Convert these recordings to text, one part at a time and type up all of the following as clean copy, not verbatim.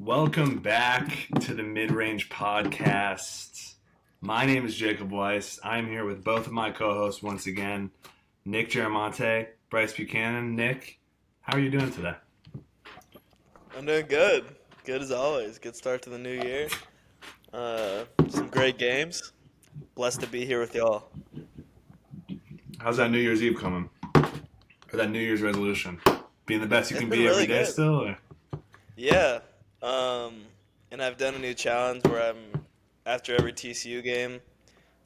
Welcome back to the Mid-Range Podcast. My name is Jacob Weiss. I'm here with both of my co-hosts once again, Nick Giramonte, Bryce Buchanan. Nick, how are you doing today? I'm doing good. Good as always. Good start to the new year. Some great games. Blessed to be here with y'all. How's that New Year's Eve coming? Or that New Year's resolution? Being the best you It's can been be every really day good. still? Or? Yeah. And I've done a new challenge where after every TCU game,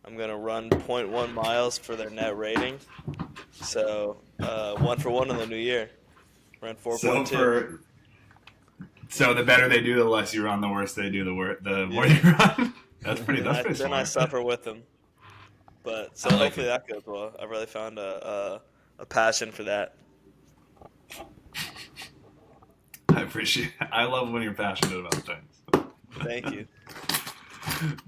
I'm gonna run zero point 0.1 miles for their net rating. So, one for one in the new year. Ran So 4.2. for so the better they do, the less you run. The worse they do, the more Yeah. you run. That's pretty. Then That's I pretty then I smart. suffer with them. But so I like hopefully it. that goes well. I've really found a passion for that. I appreciate it. I love when you're passionate about things. Thank you.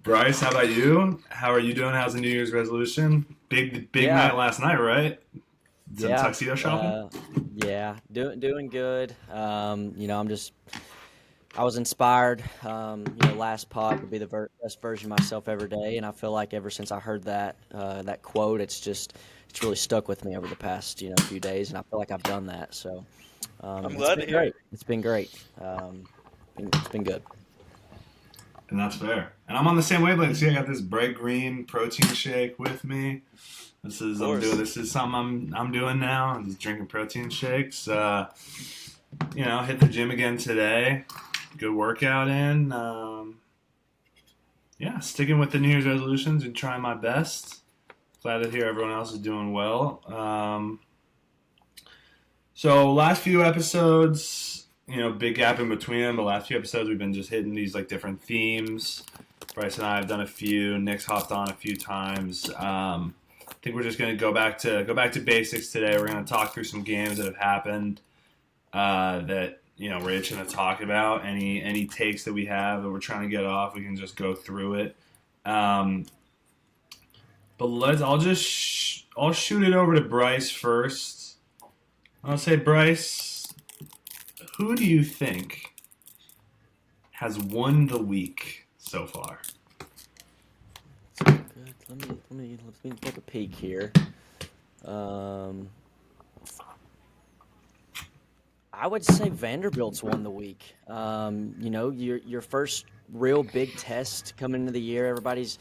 Bryce, how about you? How are you doing? How's the New Year's resolution? Big Yeah, night last night, right? Some yeah, tuxedo shopping? uh, yeah. Doing good. I was inspired. Last pod to be the best version of myself every day, and I feel like ever since I heard that quote, it's really stuck with me over the past few days, and I feel like I've done that. So I'm it's glad to been hear great. it. It's been great. It's been good. And that's fair. And I'm on the same wavelength. See, I got this bright green protein shake with me. Of course. This is something I'm doing now. I'm just drinking protein shakes. Hit the gym again today. Good workout in. Sticking with the New Year's resolutions and trying my best. Glad to hear everyone else is doing well. So last few episodes, big gap in between them. The last few episodes, we've been just hitting these like different themes. Bryce and I have done a few. Nick's hopped on a few times. I think we're just going to go back to basics today. We're going to talk through some games that have happened that we're itching to talk about. Any takes that we have that we're trying to get off, we can just go through it. But I'll shoot it over to Bryce first. I'll say, Bryce, who do you think has won the week so far? Good. Let me take a peek here. Um, I would say Vanderbilt's won the week. Your first real big test coming into the year. Everybody's,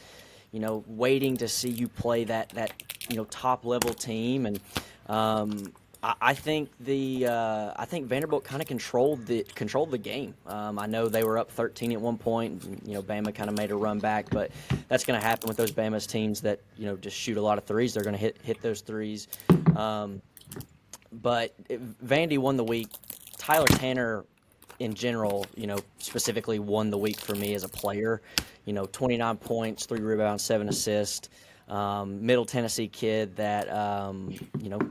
waiting to see you play that top level team, and I think I think Vanderbilt kind of controlled the game. I know they were up 13 at one point. And, Bama kind of made a run back, but that's going to happen with those Bama's teams that just shoot a lot of threes. They're going to hit those threes. Vandy won the week. Tyler Tanner, in general, specifically won the week for me as a player. 29 points, 3 rebounds, 7 assists. Middle Tennessee kid that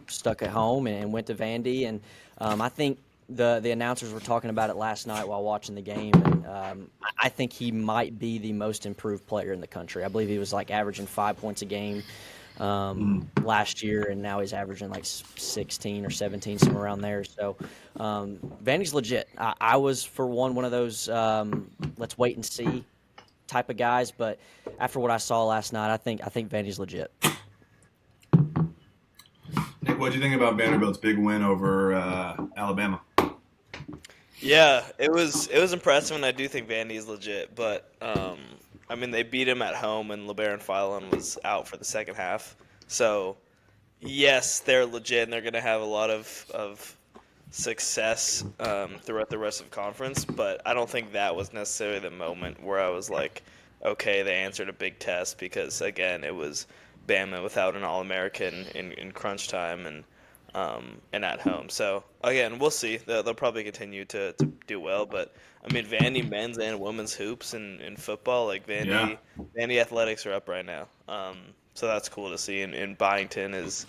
stuck at home and went to Vandy, and I think the announcers were talking about it last night while watching the game, and I think he might be the most improved player in the country. I believe he was like averaging 5 points a game last year, and now he's averaging like 16 or 17, somewhere around there. So Vandy's legit. I was, for one of those let's wait and see type of guys, but after what I saw last night, I think Vandy's legit. Nick, what do you think about Vanderbilt's big win over Alabama? Yeah, it was impressive, and I do think Vandy's legit. But they beat him at home, and LeBaron Philon was out for the second half. So yes, they're legit, and they're going to have a lot of success throughout the rest of the conference. But I don't think that was necessarily the moment where I was like, okay, they answered a big test, because again, it was Bama without an All-American in crunch time, and at home. So again, we'll see. They'll probably continue to do well, but Vandy men's and women's hoops in football, like Yeah. Vandy athletics are up right now. So that's cool to see. And Byington is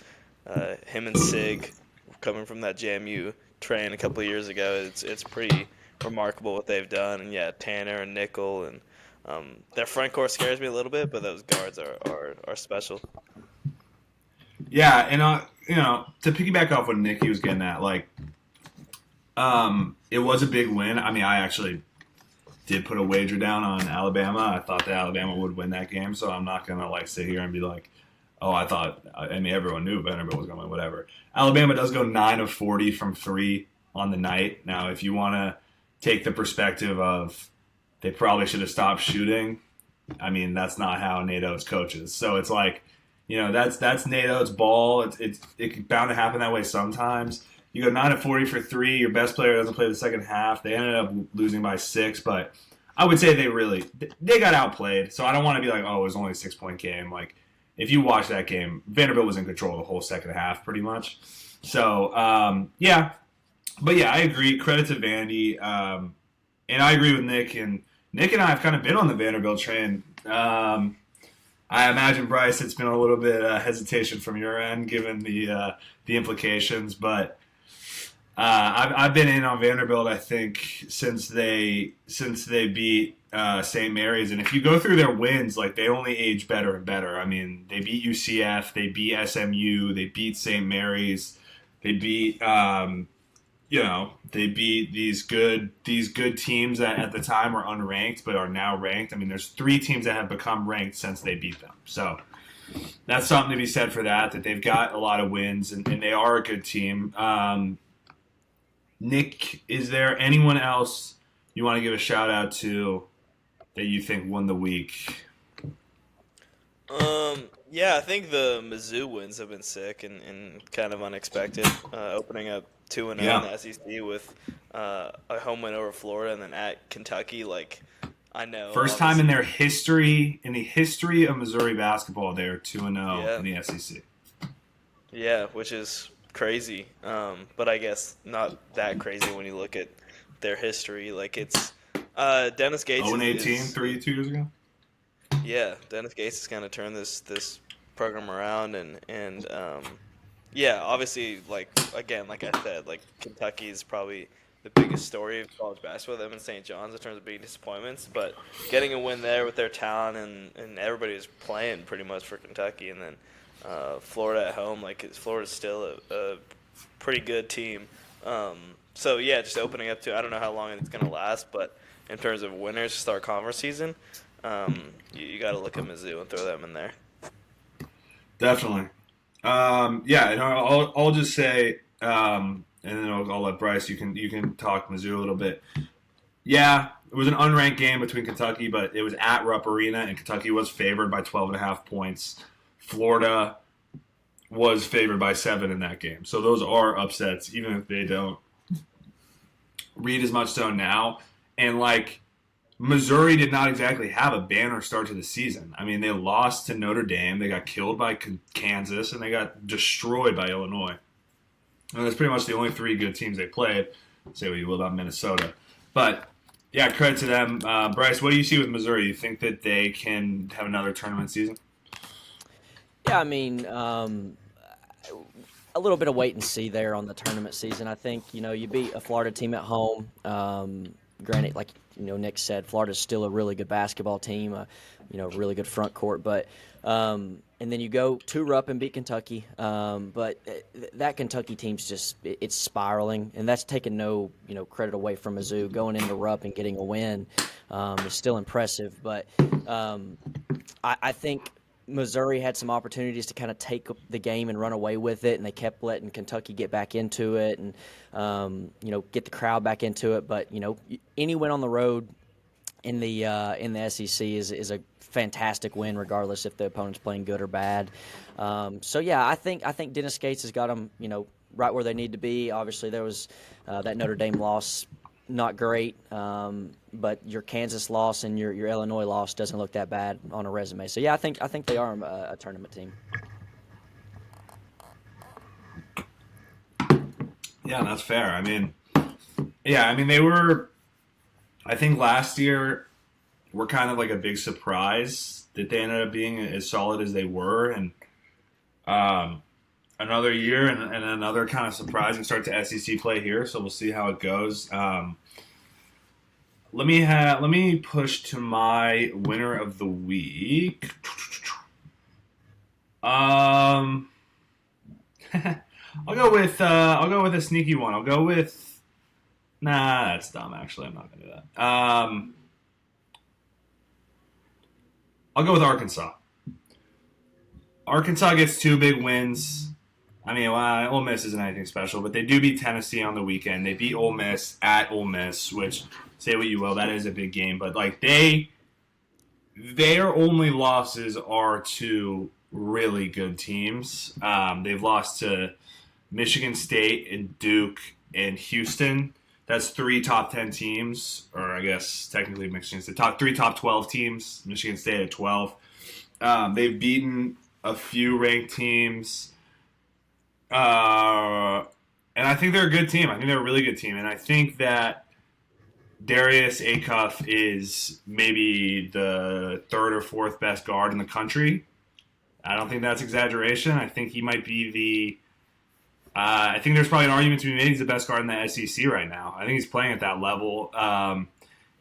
him and Sig coming from that JMU train a couple of years ago. It's pretty remarkable what they've done. And yeah, Tanner and Nickel, and their front court scares me a little bit, but those guards are special. Yeah, and to piggyback off what Nicky was getting at, like, it was a big win. I mean, did put a wager down on Alabama. I thought that Alabama would win that game, so I'm not gonna like sit here and be like, oh, I mean, everyone knew Vanderbilt was gonna win, whatever. Alabama does go 9 of 40 from 3 on the night. Now, if you want to take the perspective of they probably should have stopped shooting, I mean, that's not how Nate Oates coaches. So it's like, that's Nate Oates' ball. It's bound to happen that way sometimes. You go 9 of 40 for 3. Your best player doesn't play the second half. They ended up losing by 6, but I would say they got outplayed. So I don't want to be like, oh, it was only a 6-point game. Like, if you watch that game, Vanderbilt was in control the whole second half pretty much. So, yeah. But, yeah, I agree. Credit to Vandy. And I agree with Nick. And Nick and I have kind of been on the Vanderbilt train. I imagine, Bryce, it's been a little bit hesitation from your end given the implications. But I've been in on Vanderbilt, I think, since they beat St. Mary's. And if you go through their wins, like, they only age better and better. I mean, they beat UCF, they beat SMU, they beat St. Mary's, they beat they beat these good teams that at the time were unranked but are now ranked. I mean, there's 3 teams that have become ranked since they beat them. So that's something to be said for that they've got a lot of wins and they are a good team. Nick, is there anyone else you want to give a shout out to that you think won the week? Yeah, I think the Mizzou wins have been sick and kind of unexpected. Opening up 2-0 in the SEC with a home win over Florida and then at Kentucky. Like, I know. First time in the history of Missouri basketball, they are 2-0 in the SEC. Yeah, which is crazy. But I guess not that crazy when you look at their history. Like, it's Dennis Gates. 0-18, 2 years ago. Yeah, Dennis Gates is going to turn this program around, and yeah, obviously, like I said, like Kentucky is probably the biggest story of college basketball. Them and St. John's in terms of being disappointments, but getting a win there with their talent and everybody was playing pretty much for Kentucky, and then Florida at home, like Florida's still a pretty good team. So yeah, just opening up to I don't know how long it's going to last, but in terms of winners to start conference season. You got to look at Mizzou and throw them in there. Definitely. Yeah, and I'll just say, and then I'll let Bryce. You can talk Mizzou a little bit. Yeah, it was an unranked game between Kentucky, but it was at Rupp Arena, and Kentucky was favored by 12.5 points. Florida was favored by 7 in that game. So those are upsets, even if they don't read as much so now. And like. Missouri did not exactly have a banner start to the season. I mean, they lost to Notre Dame, they got killed by Kansas, and they got destroyed by Illinois. And that's pretty much the only 3 good teams they played. Say what you will about Minnesota. But, yeah, credit to them. Bryce, what do you see with Missouri? You think that they can have another tournament season? Yeah, I mean, a little bit of wait and see there on the tournament season. I think, you beat a Florida team at home. Granted, like Nick said, Florida's still a really good basketball team, really good front court. But and then you go to Rupp and beat Kentucky. But that Kentucky team's just it's spiraling, and that's taking no credit away from Mizzou. Going into Rupp and getting a win is still impressive. But I think Missouri had some opportunities to kind of take the game and run away with it, and they kept letting Kentucky get back into it and, get the crowd back into it. But, any win on the road in the SEC is a fantastic win, regardless if the opponent's playing good or bad. So, yeah, I think Dennis Gates has got them, right where they need to be. Obviously, there was that Notre Dame loss. Not great, but your Kansas loss and your Illinois loss doesn't look that bad on a resume. So yeah, I think they are a tournament team. Yeah, that's fair. I mean, they were. I think last year were kind of like a big surprise that they ended up being as solid as they were, and another year and another kind of surprising start to SEC play here. So we'll see how it goes. Let me push to my winner of the week. I'll go with a sneaky one. I'll go with. Nah, that's dumb. Actually, I'm not gonna do that. I'll go with Arkansas. Arkansas gets 2 big wins. I mean, well, Ole Miss isn't anything special, but they do beat Tennessee on the weekend. They beat Ole Miss at Ole Miss, which, say what you will, that is a big game. But like their only losses are to really good teams. They've lost to Michigan State and Duke and Houston. That's 3 top 10 teams, or I guess technically Michigan State. 3 top 12 teams. Michigan State at 12. They've beaten a few ranked teams. And I think they're a good team. I think they're a really good team. And I think that Darius Acuff is maybe the 3rd or 4th best guard in the country. I don't think that's exaggeration. I think he might be I think there's probably an argument to be made he's the best guard in the SEC right now. I think he's playing at that level.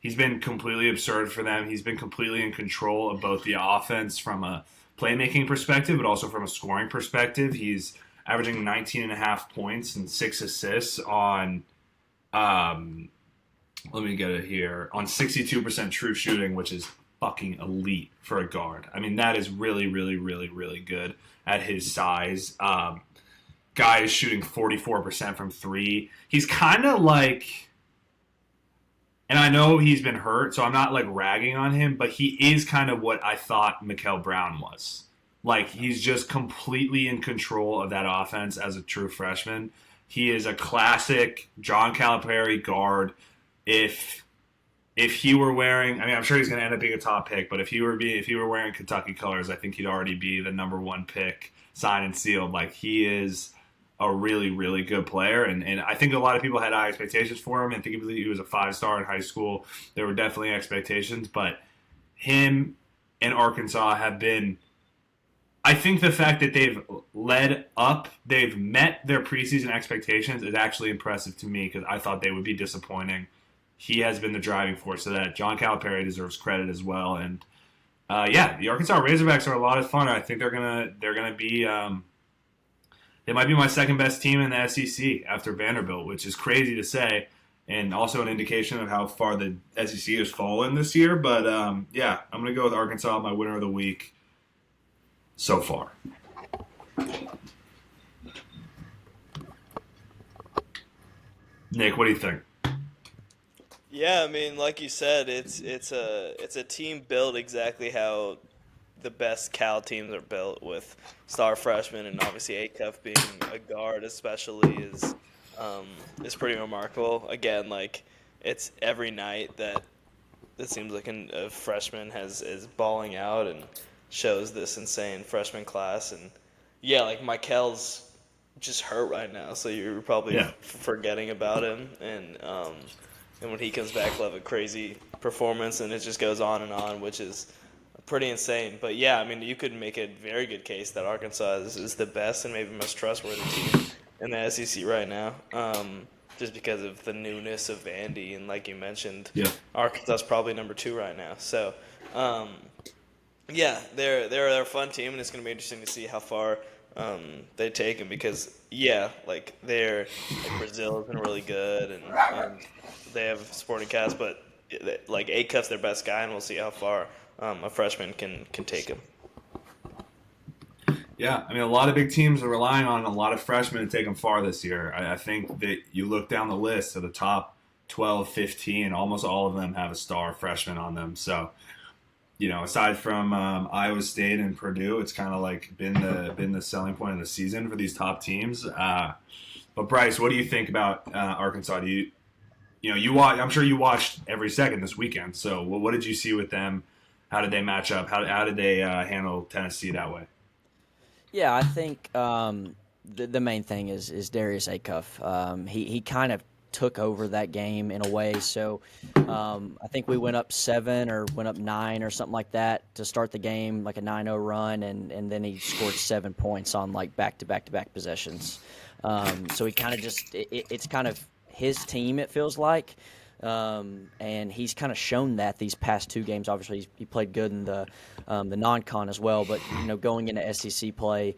He's been completely absurd for them. He's been completely in control of both the offense from a playmaking perspective, but also from a scoring perspective. He's averaging 19.5 points and 6 assists on, let me get it here, on 62% true shooting, which is fucking elite for a guard. I mean, that is really, really, really, really good at his size. Guy is shooting 44% from 3. He's kind of like, and I know he's been hurt, so I'm not like ragging on him, but he is kind of what I thought Mikael Brown was. Like, he's just completely in control of that offense as a true freshman. He is a classic John Calipari guard. If he were wearing, I mean, I'm sure he's going to end up being a top pick, but if he were wearing Kentucky colors, I think he'd already be the number 1 pick, signed and sealed. Like, he is a really, really good player, and I think a lot of people had high expectations for him and think he was a 5-star in high school. There were definitely expectations, but him and Arkansas have been, I think the fact that they've they've met their preseason expectations is actually impressive to me, because I thought they would be disappointing. He has been the driving force of that. John Calipari deserves credit as well, and the Arkansas Razorbacks are a lot of fun. I think they're gonna be. They might be my second best team in the SEC after Vanderbilt, which is crazy to say, and also an indication of how far the SEC has fallen this year. But I'm going to go with Arkansas, my winner of the week so far. Nick, what do you think? Yeah, I mean, like you said, it's a team built exactly how the best Cal teams are built, with star freshmen, and obviously Acuff being a guard especially is pretty remarkable. Again, like, it's every night that it seems like a freshman is balling out and shows this insane freshman class. And like Mikel's just hurt right now, so you're probably forgetting about him, and when he comes back, he'll have a crazy performance, and it just goes on, which is pretty insane. But I mean, you could make a very good case that Arkansas is the best and maybe most trustworthy team in the SEC right now, just because of the newness of Vandy, and like you mentioned, Arkansas is probably number 2 right now. So, they're a fun team, and it's going to be interesting to see how far they take them, because like Brazil has been really good, and they have supporting cast, but like Acuff's their best guy, and we'll see how far a freshman can take him. Yeah, I mean, a lot of big teams are relying on a lot of freshmen to take them far this year. I think that you look down the list to the top 12, 15, almost all of them have a star freshman on them. So, aside from Iowa State and Purdue, it's kind of like been the selling point of the season for these top teams. But Bryce, what do you think about Arkansas? I'm sure you watched every second this weekend. So, what did you see with them? How did they match up? How did they handle Tennessee that way? Yeah, I think the main thing is Darius Acuff. He kind of took over that game in a way. So I think we went up 7 or went up 9 or something like that to start the game, like a 9-0 run, and then he scored 7 points on like back-to-back possessions. So he kind of it's kind of his team, it feels like. And he's kind of shown that these past 2 games. Obviously, he played good in the non-con as well. But going into SEC play,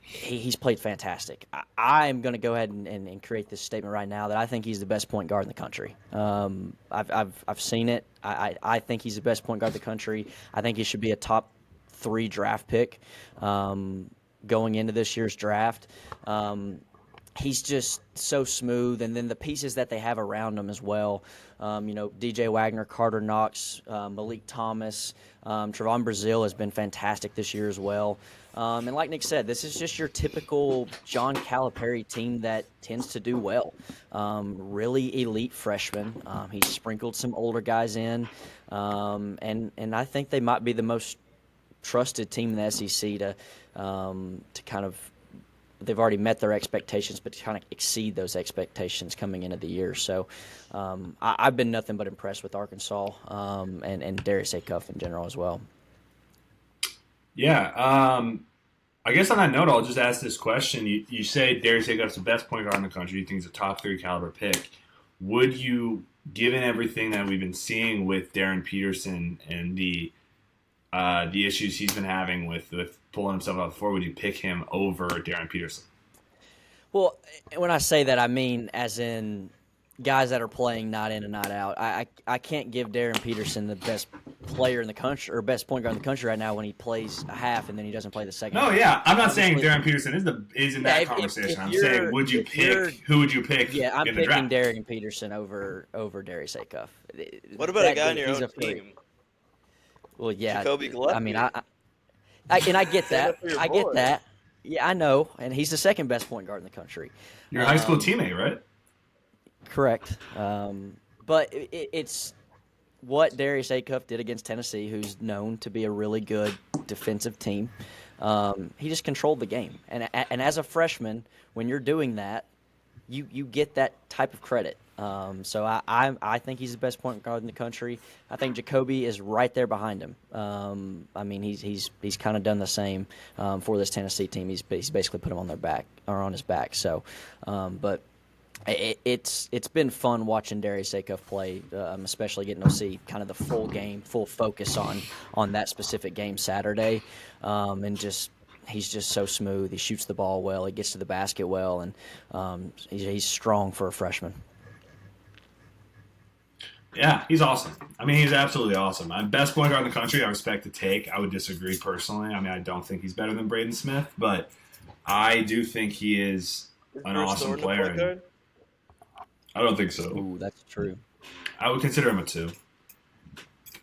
he's played fantastic. I'm going to go ahead and create this statement right now that I think he's the best point guard in the country. I've seen it. I think he's the best point guard in the country. I think he should be a top 3 draft pick going into this year's draft. He's just so smooth, and then the pieces that they have around him as well. DJ Wagner, Carter Knox, Malik Thomas, Trevon Brazile has been fantastic this year as well. And like Nick said, this is just your typical John Calipari team that tends to do well. Really elite freshmen. He's sprinkled some older guys in, and I think they might be the most trusted team in the SEC to kind of. They've already met their expectations, but to kind of exceed those expectations coming into the year. So I've been nothing but impressed with Arkansas and Darius Acuff in general as well. Yeah. I guess on that note, I'll just ask this question. You say Darius Acuff's the best point guard in the country. You think he's a top 3 caliber pick. Would you, given everything that we've been seeing with Darren Peterson and the issues he's been having with pulling himself out before, would you pick him over Darren Peterson? Well, when I say that, I mean as in guys that are playing night in and night out. I can't give Darren Peterson the best player in the country or best point guard in the country right now when he plays a half and then he doesn't play the second. No, yeah, I'm not saying Darren Peterson is in that conversation. I'm saying who would you pick? Yeah, I'm in the picking draft? Darren Peterson over Darius Acuff. What about a guy on your own team? Well, yeah. Jacoby Gillespie. I mean, I get that. I get that. Yeah, I know. And he's the second best point guard in the country. Your high school teammate, right? Correct. But it's what Darius Acuff did against Tennessee, who's known to be a really good defensive team. He just controlled the game. And as a freshman, when you're doing that, you get that type of credit. So I think he's the best point guard in the country. I think Jacoby is right there behind him. I mean, he's kind of done the same for this Tennessee team. He's basically put him on their back or on his back. So, but it's been fun watching Darius Acuff play, especially getting to see kind of the full game, full focus on that specific game Saturday, and just. He's just so smooth. He shoots the ball well. He gets to the basket well, and he's strong for a freshman. Yeah, he's awesome. I mean, he's absolutely awesome. Best point guard in the country. I respect the take. I would disagree personally. I mean, I don't think he's better than Braden Smith, but I do think he is an awesome player. I don't think so. Ooh, that's true. I would consider him a 2.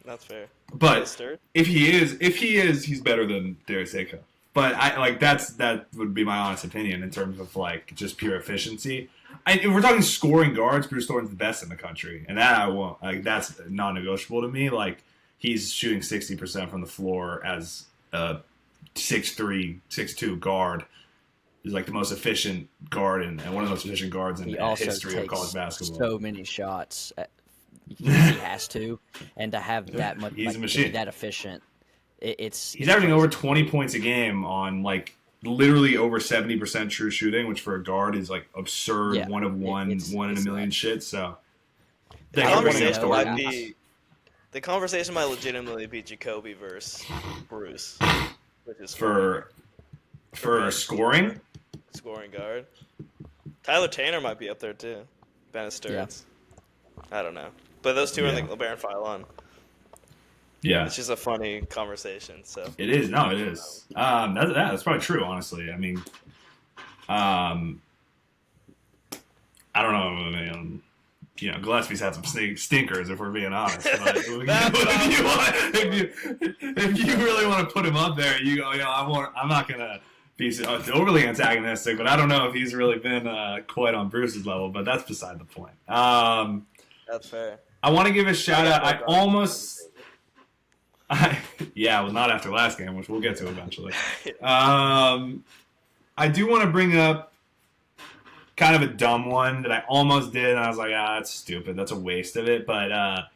That's fair. But if he is, he's better than Darius Acuff. But that would be my honest opinion in terms of like just pure efficiency. If we're talking scoring guards, Bruce Thornton's the best in the country, and that I won't. Like that's non-negotiable to me. Like he's shooting 60% from the floor as a 6'3", 6'2" guard. He's like the most efficient guard and one of the most efficient guards in the history of college basketball. So many shots, he has to, and to have that much, he's a machine. That efficient. He's averaging over 20 points a game on like literally over 70% true shooting, which for a guard is like absurd. Yeah, one in a million shit. So the conversation might legitimately be Jacoby versus Bruce, which is for scoring guard. Tyler Tanner might be up there too. Ben Sturz. Yeah. I don't know, but those two are in the LeBaron Philon. Yeah, it's just a funny conversation. So it is. No, it is. That's probably true. Honestly, I mean, I don't know. I mean, Gillespie's had some stinkers, if we're being honest. But if you really want to put him up there, I'm not gonna be overly antagonistic, but I don't know if he's really been quite on Bruce's level. But that's beside the point. That's fair. I want to give a shout out. Well, not after last game, which we'll get to eventually. I do want to bring up kind of a dumb one that I almost did, and I was like, that's stupid. That's a waste of it. But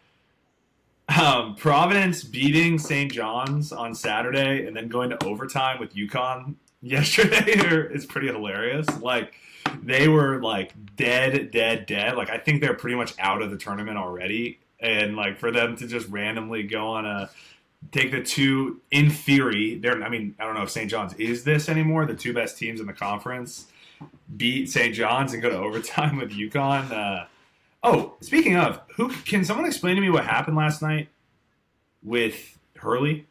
Providence beating St. John's on Saturday and then going to overtime with UConn yesterday is pretty hilarious. Like, they were, like, dead. Like, I think they're pretty much out of the tournament already. And, like, for them to just randomly go on a take the two, in theory, I don't know if St. John's is this anymore, the two best teams in the conference, beat St. John's and go to overtime with UConn. Speaking of, can someone explain to me what happened last night with Hurley?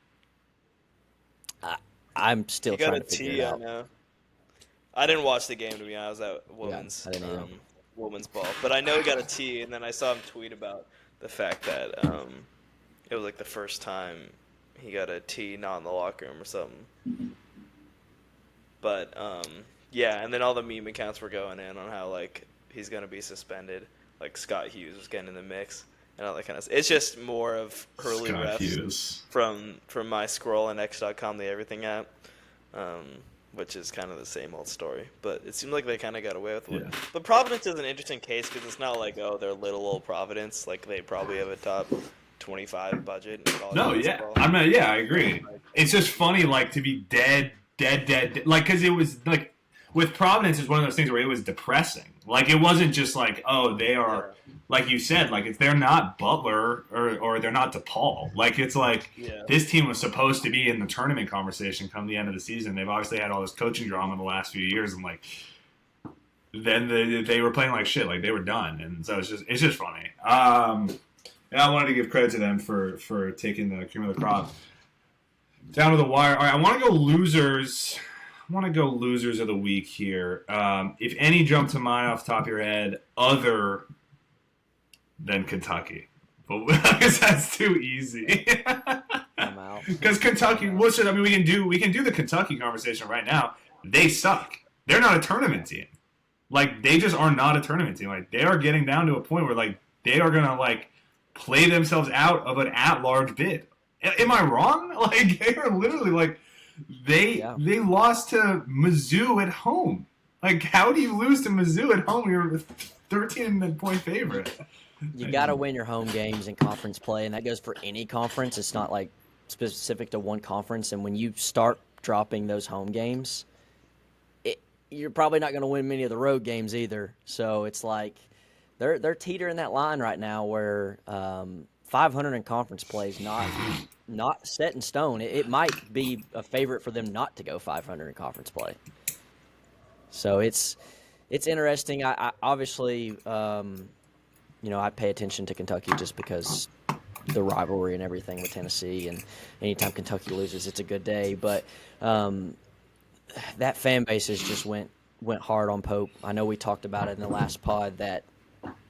I'm still trying to figure it out. I didn't watch the game, to be honest. I was at women's ball, but I know he got a T, and then I saw him tweet about the fact that it was like the first time he got a T not in the locker room or something. But yeah, and then all the meme accounts were going in on how like he's gonna be suspended. Like Scott Hughes was getting in the mix and all that kind of stuff. It's just more of Hurley refs Hughes. from my scroll and X.com, the everything app, which is kind of the same old story. But it seemed like they kind of got away with it. Yeah. But Providence is an interesting case because it's not like, they're little old Providence. Like they probably have a top 25 budget. I agree. It's just funny, like, to be dead. Like, because it was, like, with Providence, it's one of those things where it was depressing. Like, it wasn't just like, they are, like you said, like, they're not Butler or they're not DePaul. Like, it's like, this team was supposed to be in the tournament conversation come the end of the season. They've obviously had all this coaching drama in the last few years, and, like, then they were playing like shit. Like, they were done. And so it's just funny. And I wanted to give credit to them for taking the cream of the crop down to the wire. All right, I want to go losers. Of the week here. If any jump to mind off the top of your head, other than Kentucky, but I guess that's too easy. I'm out. Because Kentucky, we can do the Kentucky conversation right now. They suck. They're not a tournament team. Like, they just are not a tournament team. Like, they are getting down to a point where, like, they are gonna, like, play themselves out of an at-large bid. Am I wrong? Like, they are literally, like, they lost to Mizzou at home. Like, how do you lose to Mizzou at home? You're a 13-point favorite. You got to win your home games in conference play, and that goes for any conference. It's not, like, specific to one conference. And when you start dropping those home games, you're probably not going to win many of the road games either. So it's like they're teetering that line right now where 500 in conference play is not set in stone. It might be a favorite for them not to go 500 in conference play. So it's interesting. I obviously, I pay attention to Kentucky just because the rivalry and everything with Tennessee, and anytime Kentucky loses, it's a good day. But that fan base has just went hard on Pope. I know we talked about it in the last pod that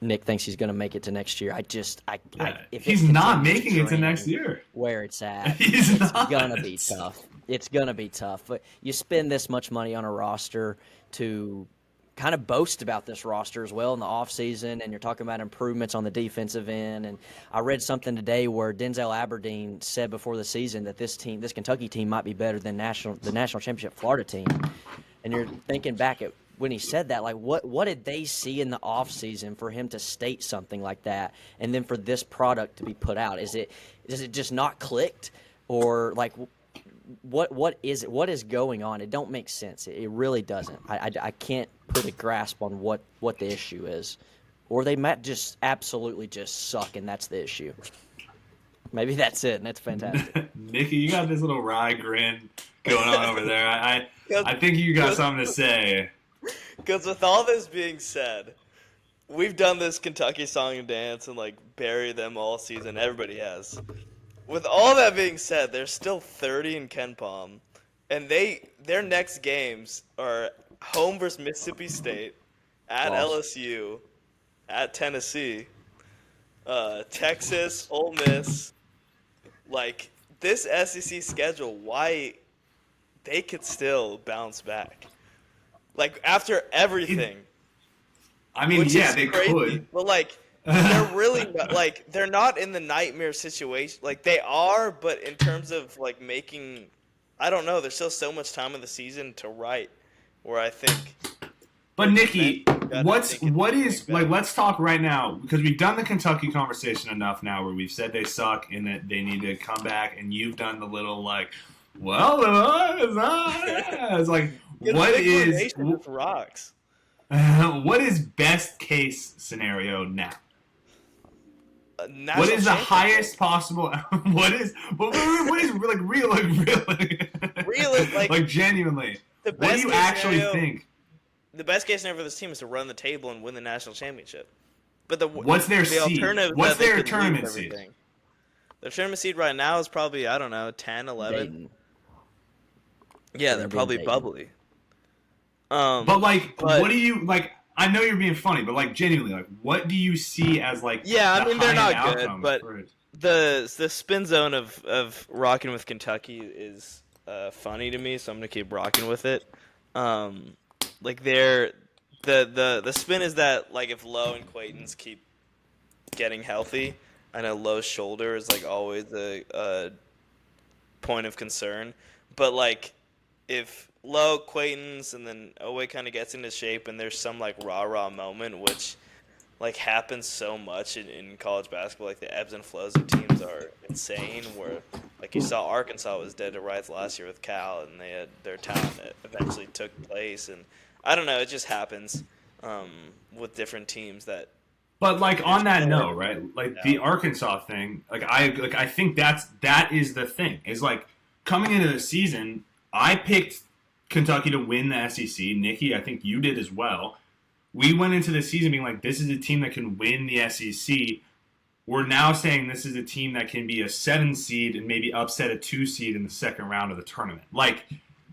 Nick thinks he's going to make it to next year. If he's not making it to next year, where it's at, it's going to be tough. It's going to be tough. But you spend this much money on a roster to kind of boast about this roster as well in the offseason, and you're talking about improvements on the defensive end. And I read something today where Denzel Aberdeen said before the season that this Kentucky team might be better than the national championship Florida team. And you're thinking back at when he said that, like, what did they see in the offseason for him to state something like that, and then for this product to be put out? Is it just not clicked, or like what is going on? It don't make sense. It really doesn't. I can't put a grasp on what the issue is, or they might just absolutely just suck, and that's the issue. Maybe that's it, and that's fantastic. Nicky, you got this little wry grin going on over there. I think you got something to say. Because with all this being said, we've done this Kentucky song and dance and, like, bury them all season. Everybody has. With all that being said, they're still 30 in Ken Palm, and their next games are home versus Mississippi State, at LSU, at Tennessee, Texas, Ole Miss. Like, this SEC schedule, why they could still bounce back. Like, after everything. They could. But, like, they're really not, like, they're not in the nightmare situation. Like, they are, but in terms of, like, making, I don't know, there's still so much time in the season to write where I think. But, Nicky, let's talk right now, because we've done the Kentucky conversation enough now where we've said they suck and that they need to come back, and you've done the little, like, it's like, rocks. What is best case scenario now? national What is the championship. highest possible? What is like real like genuinely? The What do best you case actually scenario- think? The best case scenario for this team is to run the table and win the national championship. But What's their the seed? alternative is What's that they their could tournament lose seed? everything. Their tournament seed right now is probably, I don't know, 10, 11. Dayton. Yeah, they're probably Dayton. bubbly. But what do you like? I know you're being funny, but like genuinely, like what do you see as like? Yeah, I mean they're not good, outcome but for it? the spin zone of rocking with Kentucky is funny to me, so I'm gonna keep rocking with it. Like the spin is that like if Lowe and Quayton's keep getting healthy, I know Lowe's shoulder is like always a point of concern, but like if Lowe, Quayton's, and then Owe kind of gets into shape, and there's some like rah moment, which like happens so much in college basketball. Like the ebbs and flows of teams are insane. Where like you saw Arkansas was dead to rights last year with Cal, and they had their talent that eventually took place. And I don't know, it just happens with different teams that. But like on that note, right? Like the Arkansas thing, I think that is the thing. Is like coming into the season, I picked Kentucky to win the SEC. Nicky, I think you did as well. We went into the season being like, this is a team that can win the SEC. We're now saying this is a team that can be a 7 seed and maybe upset a 2 seed in the second round of the tournament. Like,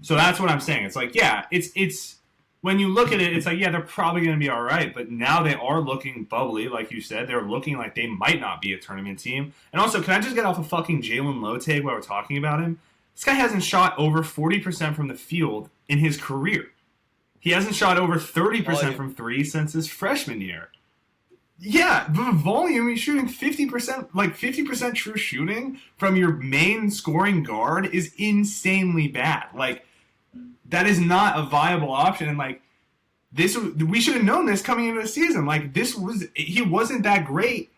so that's what I'm saying. It's like, yeah, it's when you look at it, it's like, yeah, they're probably going to be all right. But now they are looking bubbly, like you said. They're looking like they might not be a tournament team. And also, can I just get off a fucking Jalen Lowe take while we're talking about him? This guy hasn't shot over 40% from the field in his career. He hasn't shot over 30% from 3 since his freshman year. Yeah, the volume, he's shooting 50%, like 50% true shooting from your main scoring guard is insanely bad. Like, that is not a viable option. And, like, we should have known this coming into the season. Like, he wasn't that great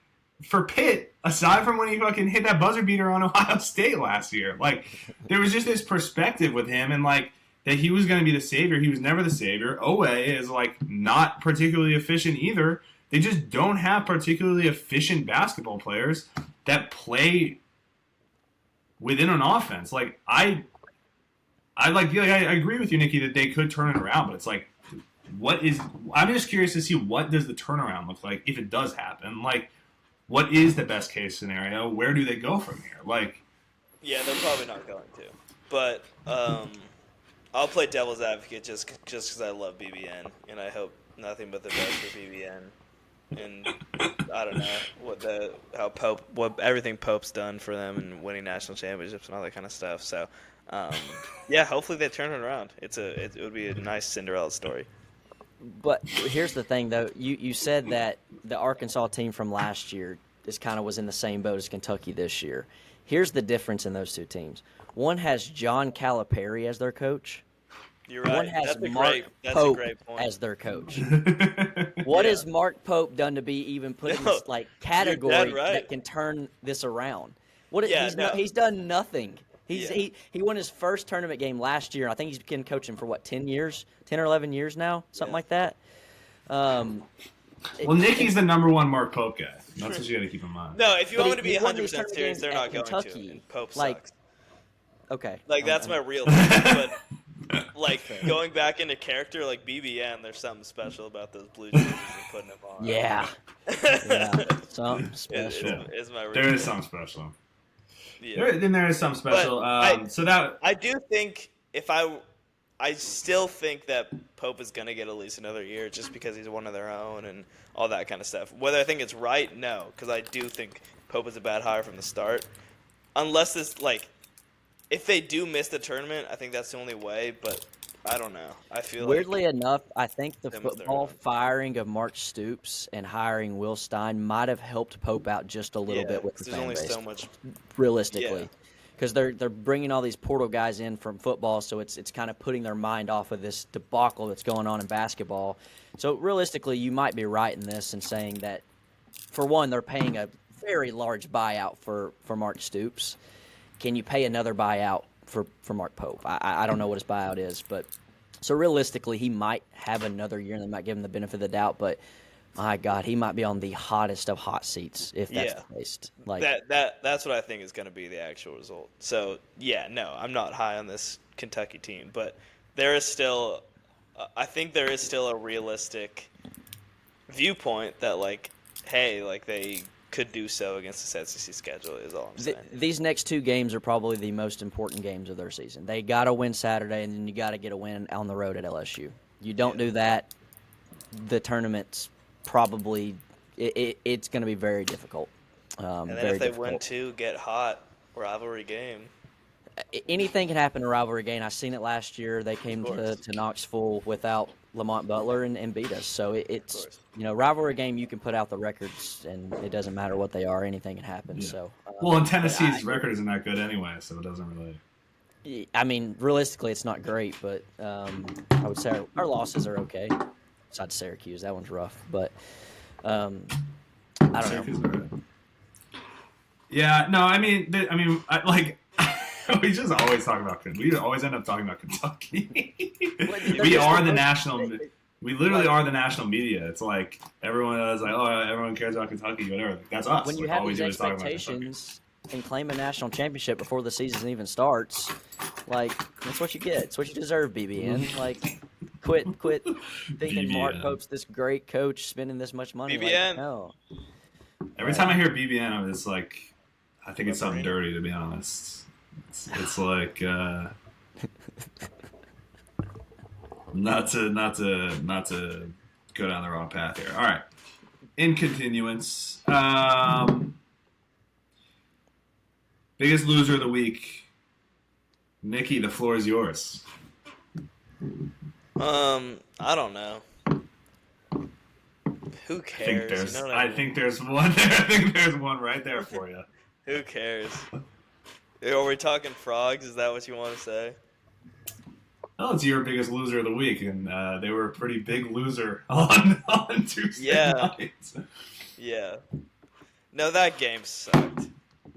for Pitt, aside from when he fucking hit that buzzer beater on Ohio State last year. Like, there was just this perspective with him, and, like, that he was going to be the savior. He was never the savior. Owe is, like, not particularly efficient either. They just don't have particularly efficient basketball players that play within an offense. Like, I agree with you, Nicky, that they could turn it around, but it's like, I'm just curious to see what does the turnaround look like if it does happen. Like, what is the best case scenario? Where do they go from here? Like, yeah, they're probably not going to. But I'll play devil's advocate just because I love BBN, and I hope nothing but the best for BBN. And I don't know what everything Pope's done for them and winning national championships and all that kind of stuff. So, yeah, hopefully they turn it around. It would be a nice Cinderella story. But here's the thing, though. You said that the Arkansas team from last year was in the same boat as Kentucky this year. Here's the difference in those two teams. One has John Calipari as their coach. You're right. One has that's Mark a Pope great point. as their coach. What has Mark Pope done to be even put in this category that can turn this around? He's done nothing. He won his first tournament game last year. I think he's been coaching for 10 years, 10 or 11 years now, something like that. Well, Nicky's the number one Mark Pope guy. That's what you got to keep in mind. No, if you want me to be 100% serious, they're not going to. Pope sucks. Okay. That's my real thing. But going back into character, like BBN, there's something special about those blue jerseys and putting them on. Yeah. Something special. Is my real there is thing. something special. Yeah. There is something special. I do think I still think that Pope is going to get at least another year just because he's one of their own and all that kind of stuff. Whether I think it's right, no, because I do think Pope is a bad hire from the start. Unless if they do miss the tournament, I think that's the only way, but I don't know. I feel weirdly enough, I think the football firing of Mark Stoops and hiring Will Stein might have helped Pope out just a little bit with the fan base. So much realistically, because they're bringing all these portal guys in from football, so it's kind of putting their mind off of this debacle that's going on in basketball. So realistically, you might be right in this and saying that, for one, they're paying a very large buyout for Mark Stoops. Can you pay another buyout for Mark Pope? I don't know what his buyout is, but so realistically, he might have another year, and they might give him the benefit of the doubt. But my God, he might be on the hottest of hot seats if that's Yeah. the case. Like That's what I think is going to be the actual result. So yeah, no, I'm not high on this Kentucky team, but there is still, I think there is still a realistic viewpoint that like, hey, like they could do so against the SEC schedule. Is all I'm saying. these next two games are probably the most important games of their season. They got to win Saturday, and then you got to get a win on the road at LSU. You don't do that, the tournament's probably it's going to be very difficult. And then very if they difficult. win two, get hot rivalry game. Anything can happen in a rivalry game. I seen it last year. They came to Knoxville without Lamont Butler and beat us. So it's rivalry game. You can put out the records, and it doesn't matter what they are. Anything can happen. Yeah. So and Tennessee's record isn't that good anyway, so it doesn't really. I mean, realistically, it's not great, but I would say our losses are okay. Besides Syracuse, that one's rough, but I don't know. Yeah, no, I mean, we just always talk about Kentucky. We always end up talking about Kentucky. We are the national. We literally are the national media. It's like everyone is like, oh, everyone cares about Kentucky, whatever. That's us. When you have these expectations and claim a national championship before the season even starts, like that's what you get. It's what you deserve, BBN. Like, quit thinking BBN. Mark Pope's this great coach spending this much money. BBN. Like, no. Every time I hear BBN, I'm just like, I think it's something dirty, to be honest. It's like not to go down the wrong path here. All right, in continuance, biggest loser of the week, Nicky. The floor is yours. I don't know. Who cares? I think there's one there. I think there's one right there for you. Who cares? Are we talking frogs? Is that what you want to say? Well, it's your biggest loser of the week, and they were a pretty big loser on Tuesday night. Yeah. No, that game sucked.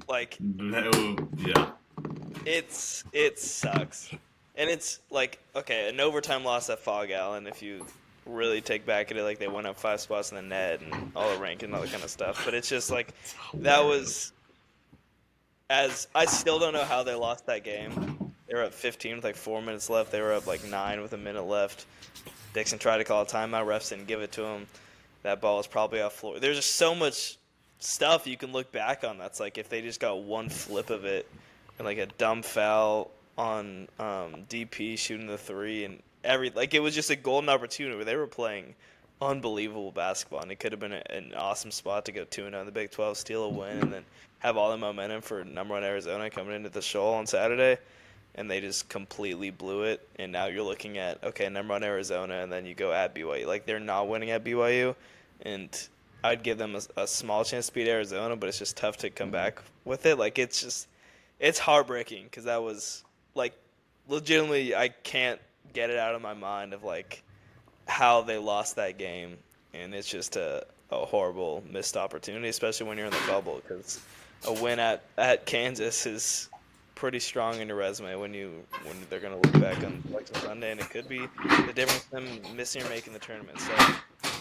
Like, yeah. It sucks. And it's like, okay, an overtime loss at Fog Allen, if you really take back at it, like they went up 5 spots in the net and all the ranking and all that kind of stuff. But it's just like, that was, I still don't know how they lost that game. They were up 15 with like 4 minutes left. They were up like 9 with a minute left. Dixon tried to call a timeout. Refs didn't give it to him. That ball was probably off floor. There's just so much stuff you can look back on that's like, if they just got one flip of it and like a dumb foul on DP shooting the 3 and it was just a golden opportunity where they were playing unbelievable basketball, and it could have been an awesome spot to go 2-0 in the Big 12, steal a win, and then have all the momentum for number 1 Arizona coming into the shoal on Saturday, and they just completely blew it. And now you're looking at, okay, number 1 Arizona, and then you go at BYU. Like, they're not winning at BYU, and I'd give them a small chance to beat Arizona, but it's just tough to come back with it. Like, it's heartbreaking, because that was, like, legitimately, I can't get it out of my mind of like how they lost that game, and it's just a horrible missed opportunity, especially when you're in the bubble, because a win at Kansas is pretty strong in your resume when they're going to look back on Selection Sunday, and it could be the difference them missing or making the tournament. So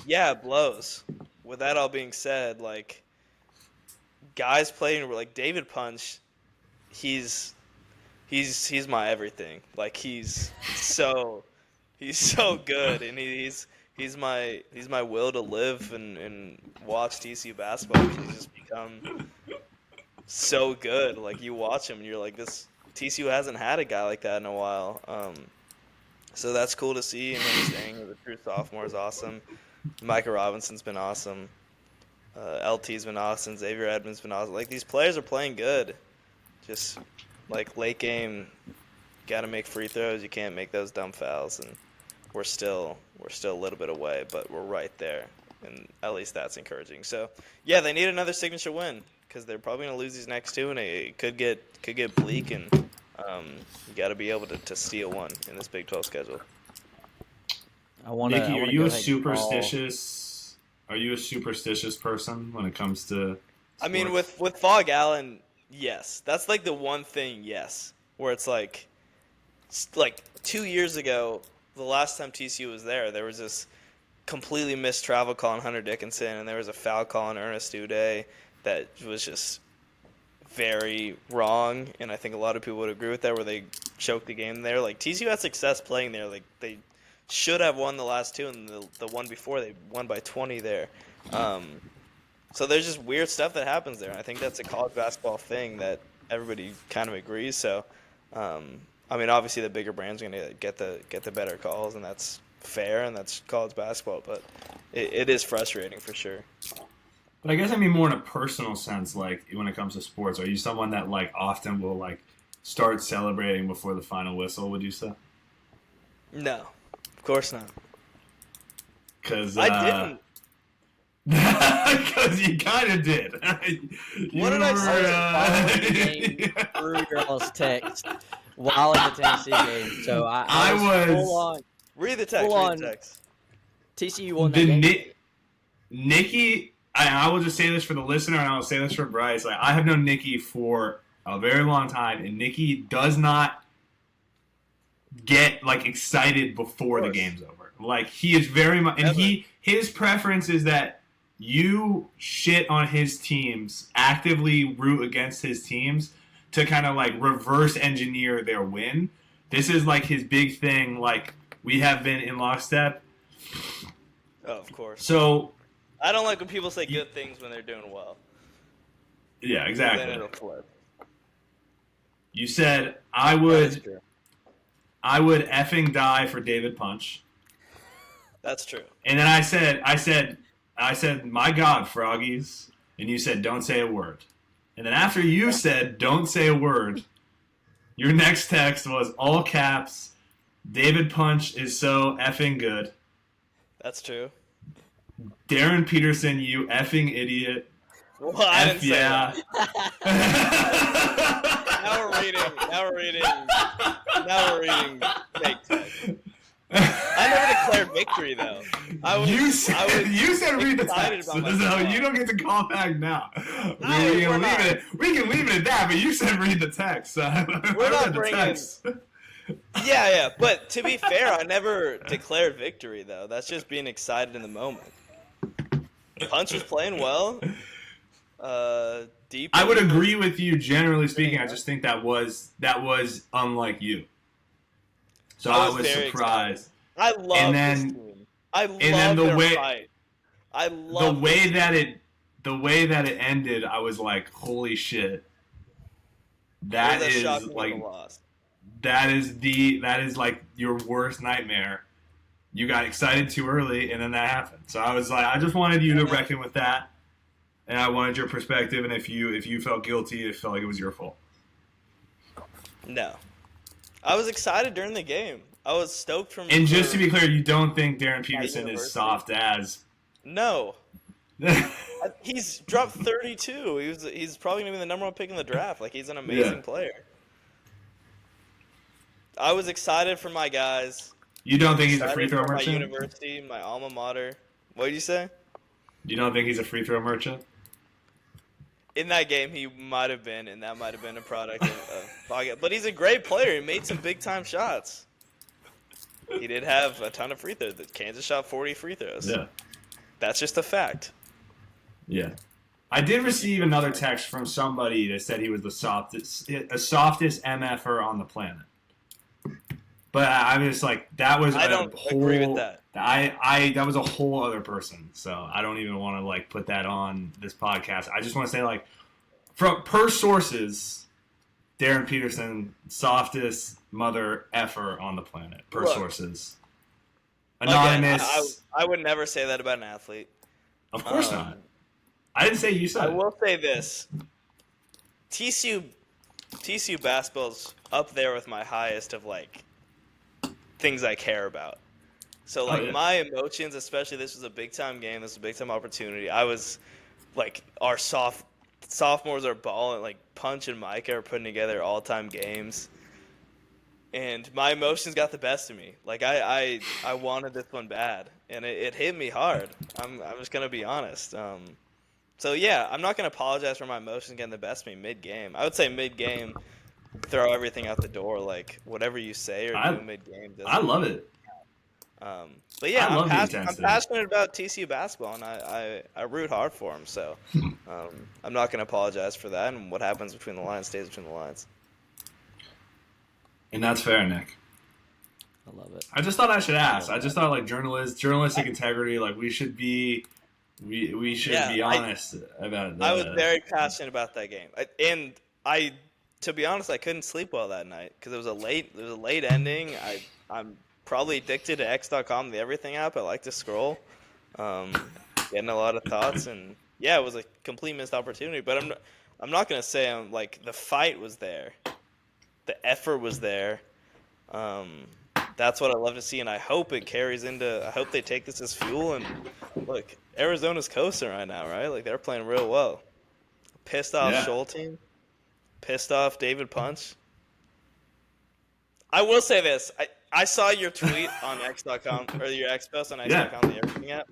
yeah, it blows. With that all being said, like, guys playing like David Punch, he's my everything. Like, he's so good, and he's my will to live and watch TCU basketball. He's just become so good. Like, you watch him and you're like, this TCU hasn't had a guy like that in a while. So that's cool to see. And then staying as a true sophomore is awesome. Micah Robinson's been awesome. LT's been awesome. Xavier Edmonds been awesome. Like, these players are playing good. Just like late game, got to make free throws. You can't make those dumb fouls, and we're still a little bit away, but we're right there, and at least that's encouraging. So yeah, they need another signature win, because they're probably going to lose these next two, and it could get bleak, and you got to be able to steal one in this Big 12 schedule. Nicky, are you a superstitious? Are you a superstitious person when it comes to sports? I mean, with Fog Allen, yes. That's like the one thing, yes, where it's like 2 years ago, the last time TCU was there was this completely missed travel call on Hunter Dickinson, and there was a foul call on Ernest Uday that was just very wrong, and I think a lot of people would agree with that, where they choked the game there. Like, TCU had success playing there. Like, they should have won the last two, and the one before they won by 20 there. So there's just weird stuff that happens there. And I think that's a college basketball thing that everybody kind of agrees. So, I mean, obviously the bigger brands are going to get the better calls, and that's fair, and that's college basketball. But it is frustrating for sure. But I guess I mean more in a personal sense, like when it comes to sports. Are you someone that like often will like start celebrating before the final whistle? Would you say? No, of course not. Because I didn't. Because you kind of did. What did I say? Through girls' text while in the Tennessee game. So I was full on. Read the text. TCU won that game. Nicky, I will just say this for the listener, and I will say this for Bryce. Like, I have known Nicky for a very long time, and Nicky does not get like excited before the game's over. Like, he is very much, and his preference is that you shit on his teams, actively root against his teams to kind of like reverse engineer their win. This is like his big thing. Like, we have been in lockstep. Oh, of course. So I don't like when people say good things when they're doing well. Yeah, exactly. Then it'll flip. You said I would effing die for David Punch. That's true. And then I said, my God, Froggies. And you said, don't say a word. And then after you said, don't say a word, your next text was all caps, David Punch is so effing good. That's true. Darren Peterson, you effing idiot. Well, I didn't say yeah. that. Now we're reading fake text. I never declared victory, though. You said read the text, so you don't get to call back now. We can leave it at that, but you said read the text. We're not bringing. Yeah, but to be fair, I never declared victory, though. That's just being excited in the moment. Punch is playing well. Deep. I would agree with you, generally speaking. I just think that was unlike you. So I was surprised. I love this team. I love their fight. I love the way that it ended. I was like, holy shit! That is like that is like your worst nightmare. You got excited too early, and then that happened. So I was like, I just wanted you to reckon with that, and I wanted your perspective. And if you felt guilty, it felt like it was your fault. No. I was excited during the game. I was stoked from. And just to be clear, you don't think Darren Peterson is soft as? No. He's dropped 32. He's probably gonna be the number one pick in the draft. Like, he's an amazing player. I was excited for my guys. You don't think he's a free throw merchant? My university, my alma mater. What did you say? You don't think he's a free throw merchant? In that game, he might have been, and that might have been a product of Pocket. But he's a great player. He made some big-time shots. He did have a ton of free throws. Kansas shot 40 free throws. Yeah. That's just a fact. Yeah. I did receive another text from somebody that said he was the softest MFer on the planet. But I was like, that was I don't agree with that. That was a whole other person. So I don't even want to like put that on this podcast. I just want to say, like, per sources, Darren Peterson, softest mother effer on the planet. Per sources. Anonymous. Again, I would never say that about an athlete. Of course not. I didn't say you said I it. will say this. TCU basketball's up there with my highest of, like, things I care about. So, like, my emotions, especially this was a big-time game, this was a big-time opportunity. I was, like, our sophomores are balling, like, Punch and Micah are putting together all-time games. And my emotions got the best of me. Like, I wanted this one bad, and it hit me hard. I'm just going to be honest. So, yeah, I'm not going to apologize for my emotions getting the best of me mid-game. I would say mid-game, throw everything out the door. Like, whatever you say or do mid-game. I love it. But yeah, I love the I'm intensity. passionate about TCU basketball, and I root hard for them. So I'm not going to apologize for that. And what happens between the lines stays between the lines. And that's fair, Nick. I love it. I just thought I should ask. I just thought like journalistic integrity, like we should be honest about that. I was very passionate about that game, to be honest, I couldn't sleep well that night because it was a late ending. I'm probably addicted to X.com, the everything app. I like to scroll, getting a lot of thoughts, and yeah, it was a complete missed opportunity. But I'm not gonna say I'm like the fight was there, the effort was there. That's what I love to see, and I hope it carries into. I hope they take this as fuel. And look, Arizona's coasting right now, right? Like they're playing real well. Pissed off Schulte, pissed off David Punch. I will say this: I saw your tweet on X.com or your X post on X.com, the everything app,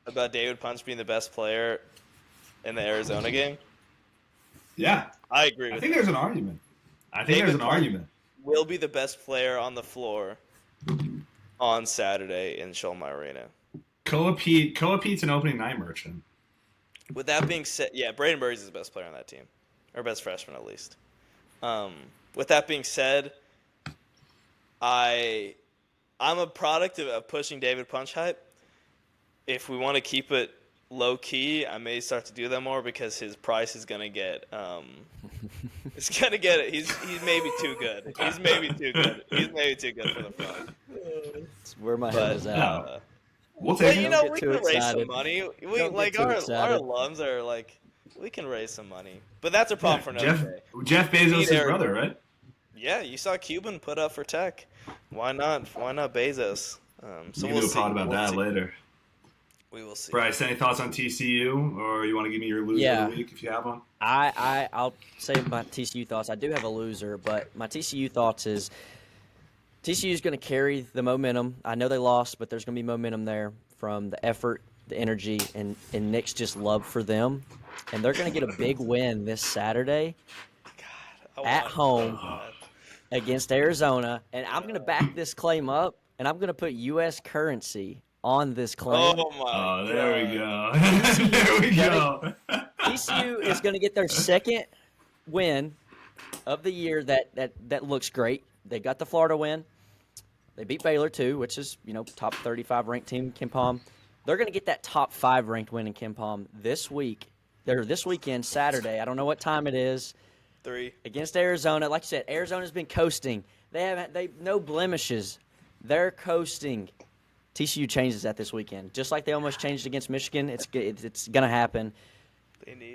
about David Punch being the best player in the Arizona game. Yeah, I agree. I think there's an argument. Will be the best player on the floor on Saturday in Schulmeyer Arena. Koa Pete's an opening night merchant. With that being said, yeah, Braden Burries is the best player on that team, or best freshman at least. With that being said, I'm a product of pushing David Punch hype. If we want to keep it low key, I may start to do that more because his price is gonna get it's gonna get it. He's maybe too good. He's maybe too good for the Frog. It's where my head is at. We'll take it. You know, we can raise some money. We like our alums are like we can raise some money, but that's a problem for Notre Dame. Jeff Bezos' brother, right? Yeah, you saw Cuban put up for Tech. Why not? Why not Bezos? So we'll talk about that later. We will see. Bryce, any thoughts on TCU, or you want to give me your loser of the week if you have one? I'll say my TCU thoughts. I do have a loser, but my TCU thoughts is TCU is going to carry the momentum. I know they lost, but there's going to be momentum there from the effort, the energy, and Nick's just love for them. And they're going to get a big win this Saturday at home against Arizona. And I'm going to back this claim up, and I'm going to put U.S. currency on this claim. There we go. There we go. TCU is going to get their second win of the year that looks great. They got the Florida win. They beat Baylor too, which is, top 35 ranked team in KenPom. They're going to get that top 5 ranked win in KenPom this week. They're this weekend, Saturday. I don't know what time it is. 3 against Arizona. Like you said, Arizona's been coasting. They no blemishes. They're coasting. TCU changes that this weekend, just like they almost changed against Michigan. It's gonna happen.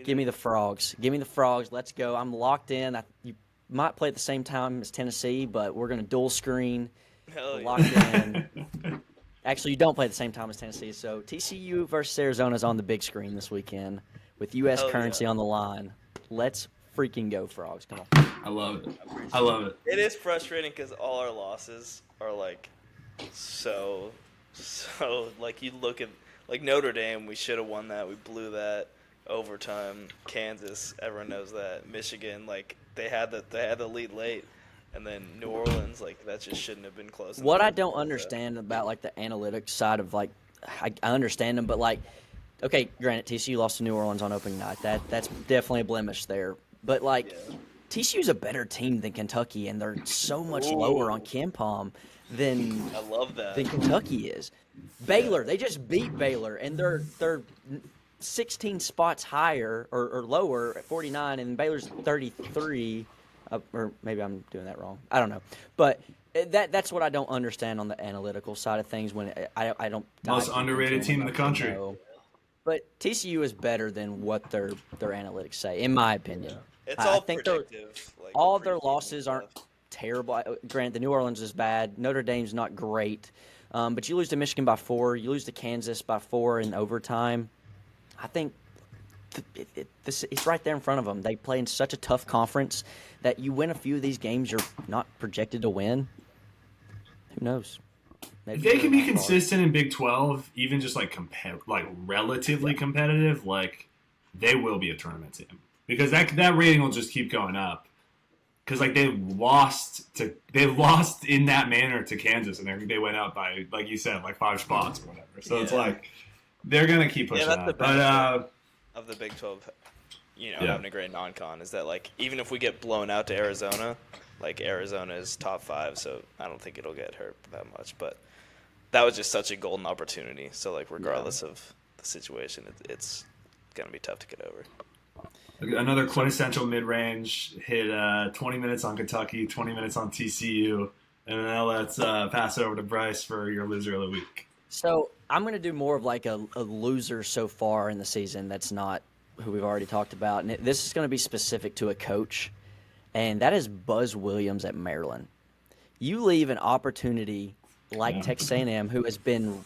Give me the Frogs. Give me the Frogs. Let's go. I'm locked in. You might play at the same time as Tennessee, but we're gonna dual screen. Locked in. Actually, you don't play at the same time as Tennessee. So TCU versus Arizona is on the big screen this weekend with U.S. currency on the line. Let's freaking go, Frogs. Come on. I love it. I love it. It is frustrating because all our losses are like so like you look at like Notre Dame, we should have won that. We blew that overtime. Kansas, everyone knows that. Michigan, like they had the lead late. And then New Orleans, like that just shouldn't have been close. What I don't understand about like the analytics side of like, I understand them, but like, okay, granted, TCU lost to New Orleans on opening night. That's definitely a blemish there. But like, TCU's a better team than Kentucky, and they're so much lower on KenPom than I love that than Kentucky is. Baylor, they just beat Baylor, and they're 16 spots higher or lower at 49, and Baylor's 33. Or maybe I'm doing that wrong. I don't know. But that's what I don't understand on the analytical side of things. When I don't most underrated team in the country. But TCU is better than what their analytics say, in my opinion. It's all predictive. All their losses aren't terrible. Granted, the New Orleans is bad. Notre Dame's not great. But you lose to Michigan by 4. You lose to Kansas by 4 in overtime. I think it's right there in front of them. They play in such a tough conference that you win a few of these games you're not projected to win. Who knows? Maybe if they can be consistent in Big 12, even just like relatively competitive, like they will be a tournament team because that rating will just keep going up. because like they lost in that manner to Kansas, and they went out by, like you said, like 5 spots or whatever. So it's like they're gonna keep pushing that's that. the benefit of the Big 12, having a great non-con is that like even if we get blown out to Arizona, like Arizona is top 5, so I don't think it'll get hurt that much. But that was just such a golden opportunity. So like regardless of the situation, it's gonna be tough to get over. Another quintessential mid-range hit 20 minutes on Kentucky, 20 minutes on TCU, and now let's pass it over to Bryce for your loser of the week. So I'm going to do more of like a loser so far in the season that's not who we've already talked about. And this is going to be specific to a coach, and that is Buzz Williams at Maryland. You leave an opportunity like Texas A&M, who has been,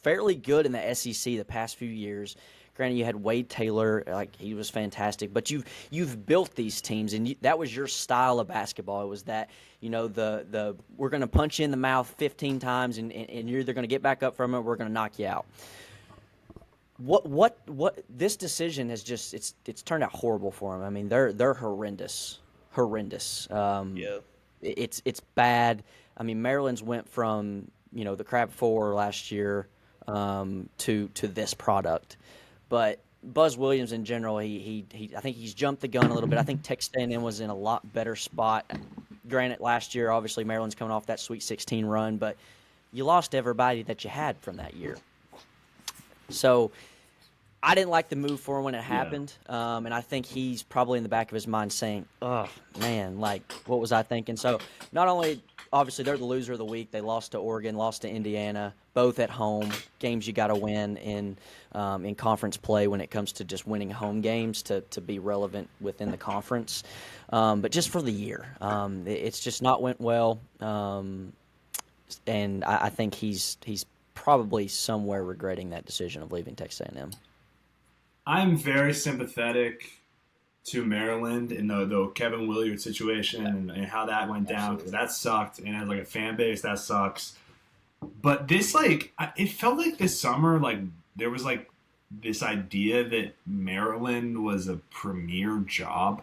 fairly good in the SEC the past few years. Granted, you had Wade Taylor, like he was fantastic, but you've built these teams, and that was your style of basketball. It was that the we're going to punch you in the mouth 15 times, and you're either going to get back up from it, or we're going to knock you out. What this decision has just it's turned out horrible for them. I mean, they're horrendous. It's bad. I mean, Maryland's went from the crab 4 last year to this product. But Buzz Williams in general, he I think he's jumped the gun a little bit. I think Texas A&M was in a lot better spot. Granted, last year, obviously, Maryland's coming off that Sweet 16 run, but you lost everybody that you had from that year. So I didn't like the move for him when it happened, and I think he's probably in the back of his mind saying, oh, man, like, what was I thinking? So not only – obviously, they're the loser of the week. They lost to Oregon, lost to Indiana, both at home. Games you got to win in conference play when it comes to just winning home games to be relevant within the conference. But just for the year, it's just not went well. And I think he's probably somewhere regretting that decision of leaving Texas A&M. I'm very sympathetic to Maryland in the Kevin Williard situation and how that went down, because that sucked, and as like a fan base that sucks. But this, like, it felt like this summer, like there was like this idea that Maryland was a premier job,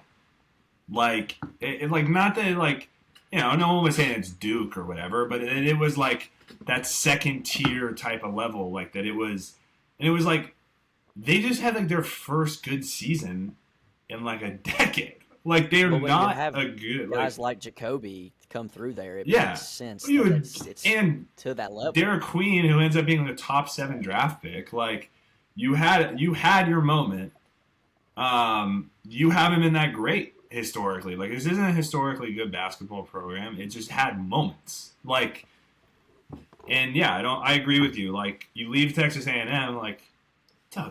like like not that like no one was saying it's Duke or whatever, but it was like that second tier type of level, like that it was, and it was like they just had like their first good season in like a decade. Like they're not a good guys like Jacoby come through there. It makes sense. It's and to that level. Derek Queen, who ends up being like a top 7 draft pick, like you had your moment. You have him in that great historically. Like this isn't a historically good basketball program. It just had moments. Like, and I agree with you. Like you leave Texas A&M, like.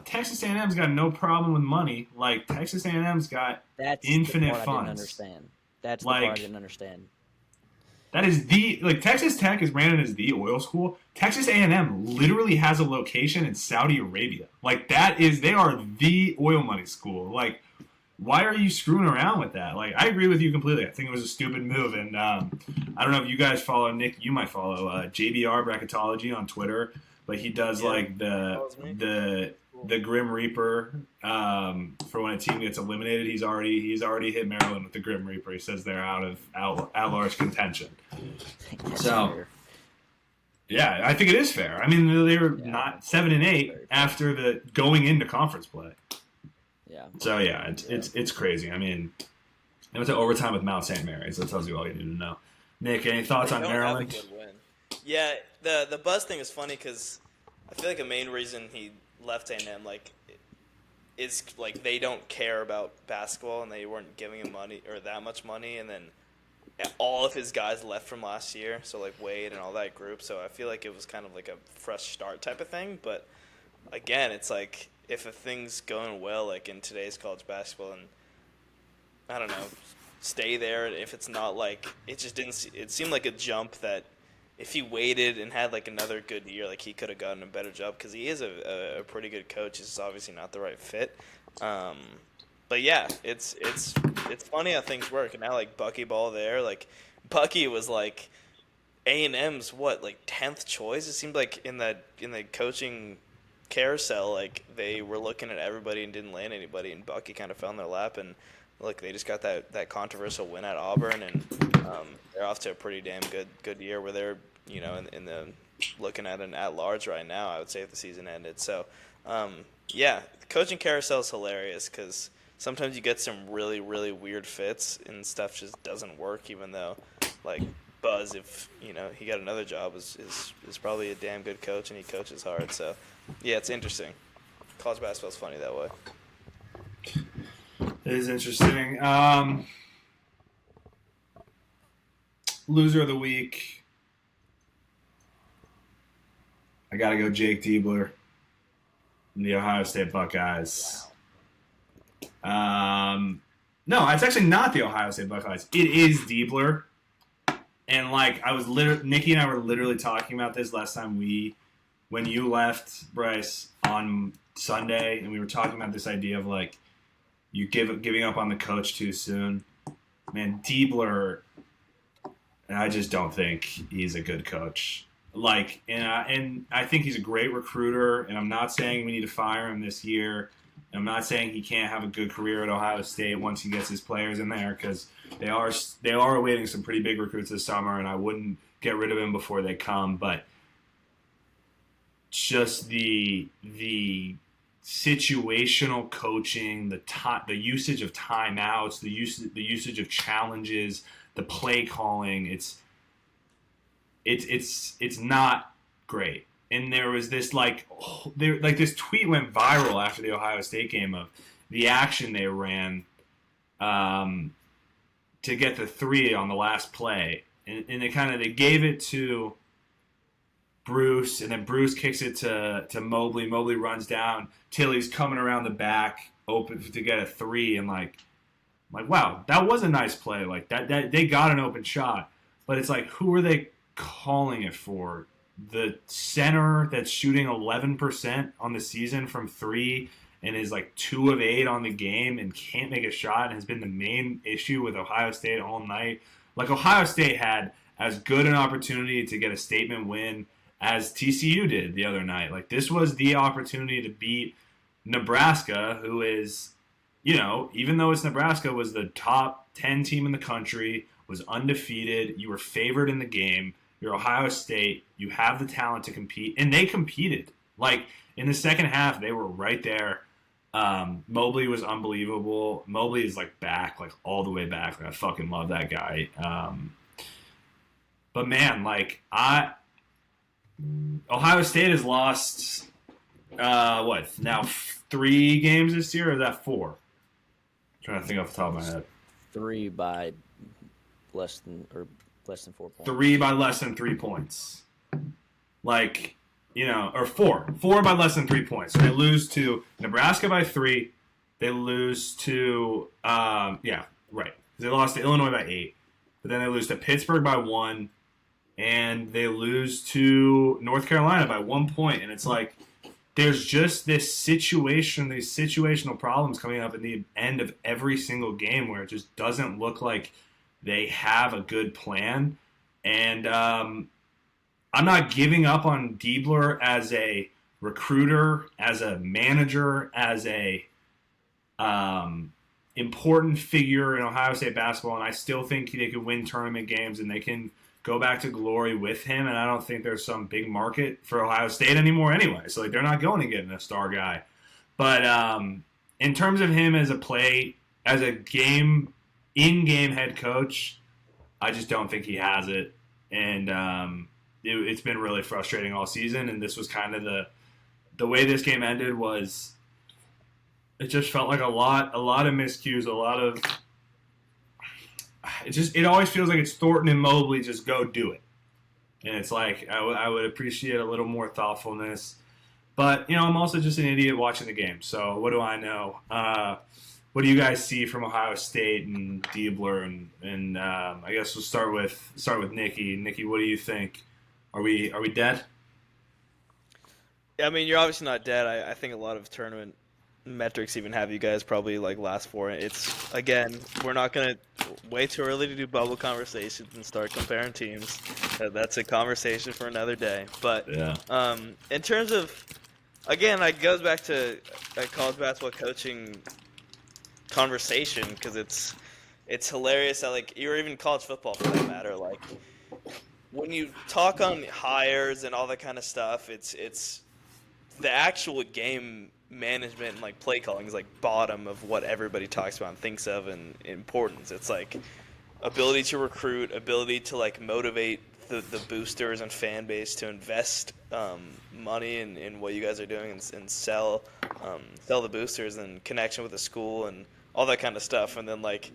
Texas A&M's got no problem with money. Like Texas A&M's got infinite funds. I didn't understand. That's the part I didn't understand. That is Texas Tech is branded as the oil school. Texas A&M literally has a location in Saudi Arabia. Like they are the oil money school. Like, why are you screwing around with that? Like, I agree with you completely. I think it was a stupid move, and I don't know if you guys follow Nick. You might follow JBR Bracketology on Twitter, but he does like the Grim Reaper for when a team gets eliminated. He's already hit Maryland with the Grim Reaper. He says they're out of at-large contention. So, yeah, I think it is fair. I mean, they were not 7 and 8 after the going into conference play. Yeah. So yeah, it's crazy. I mean, it went to overtime with Mount St. Mary's. That tells you all you need to know. Nick, any thoughts on Maryland? Have a good win. Yeah, the Buzz thing is funny because I feel like the main reason he left A&M is like they don't care about basketball and they weren't giving him money or that much money, and then all of his guys left from last year, so like Wade and all that group. So I feel like it was kind of like a fresh start type of thing. But again, it's like if a thing's going well, like in today's college basketball, and I don't know, stay there. If it's not like it just didn't. It seemed like a jump that. If he waited and had like another good year, like he could have gotten a better job because he is a pretty good coach. It's just obviously not the right fit. But yeah, it's funny how things work. And now like Buckyball there, like Bucky was like A&M's 10th choice. It seemed like in the coaching carousel, like they were looking at everybody and didn't land anybody, and Bucky kind of fell in their lap. And look, they just got that controversial win at Auburn, and they're off to a pretty damn good year where they're in the looking at an at-large right now, I would say, if the season ended. So, yeah, the coaching carousel is hilarious because sometimes you get some really, really weird fits and stuff just doesn't work, even though, like, Buzz, if, he got another job, is probably a damn good coach and he coaches hard. So, yeah, it's interesting. College basketball's funny that way. It is interesting. Loser of the week. I got to go Jake Diebler, the Ohio State Buckeyes. No, it's actually not the Ohio State Buckeyes. It is Diebler. And, like, Nicky and I were literally talking about this last time when you left, Bryce, on Sunday, and we were talking about this idea of, like, you giving up on the coach too soon. Man, Diebler, I just don't think he's a good coach. Like, and I think he's a great recruiter, and I'm not saying we need to fire him this year. I'm not saying he can't have a good career at Ohio State once he gets his players in there, because they are awaiting some pretty big recruits this summer, and I wouldn't get rid of him before they come. But just the situational coaching, the usage of timeouts, the usage of challenges, the play calling, it's not great. And there was this this tweet went viral after the Ohio State game of the action they ran to get the 3 on the last play, and they gave it to Bruce, and then Bruce kicks it to Mobley. Mobley runs down. Tilly's coming around the back, open to get a 3, and like wow, that was a nice play. Like that they got an open shot, but it's like, who are they calling it for? The center that's shooting 11% on the season from 3 and is like 2 of 8 on the game and can't make a shot and has been the main issue with Ohio State all night. Like, Ohio State had as good an opportunity to get a statement win as TCU did the other night. Like, this was the opportunity to beat Nebraska, who is, even though it's Nebraska, was the top 10 team in the country, was undefeated. You were favored in the game. You're Ohio State. You have the talent to compete. And they competed. Like, in the second half, they were right there. Mobley was unbelievable. Mobley is, like, back, like, all the way back. Like, I fucking love that guy. But, man, like, Ohio State has lost, now 3 games this year, or is that 4? I'm trying to think off the top of my head. 3 by less than 4 points. 3 by less than 3 points. Like, or 4. 4 by less than 3 points. So they lose to Nebraska by 3. They lose to, They lost to Illinois by 8. But then they lose to Pittsburgh by 1. And they lose to North Carolina by 1 point. And it's like, there's just this situation, these situational problems coming up at the end of every single game where it just doesn't look like they have a good plan. And I'm not giving up on Diebler as a recruiter, as a manager, as a important figure in Ohio State basketball, and I still think they could win tournament games and they can go back to glory with him. And I don't think there's some big market for Ohio State anymore anyway. So, like, they're not going to get a star guy. But in terms of him as a in-game head coach, I just don't think he has it. And it's been really frustrating all season. And this was kind of the way this game ended was it just felt like a lot of miscues, a lot of it always feels like it's Thornton and Mobley, just go do it. And it's like I would appreciate a little more thoughtfulness. But, I'm also just an idiot watching the game. So what do I know? What do you guys see from Ohio State and Diebler? And I guess we'll start with Nicky. Nicky, what do you think? Are we dead? Yeah, I mean, you're obviously not dead. I think a lot of tournament metrics even have you guys probably like last 4. It's, again, we're not going to way too early to do bubble conversations and start comparing teams. That's a conversation for another day. But yeah. In terms of, again, it goes back to college basketball conversation because it's hilarious that like or even college football for that matter, like when you talk on hires and all that kind of stuff, it's the actual game management and like play calling is like bottom of what everybody talks about and thinks of in importance. It's like ability to recruit, ability to like motivate the boosters and fan base to invest money in what you guys are doing and sell the boosters and connection with the school and all that kind of stuff. And then like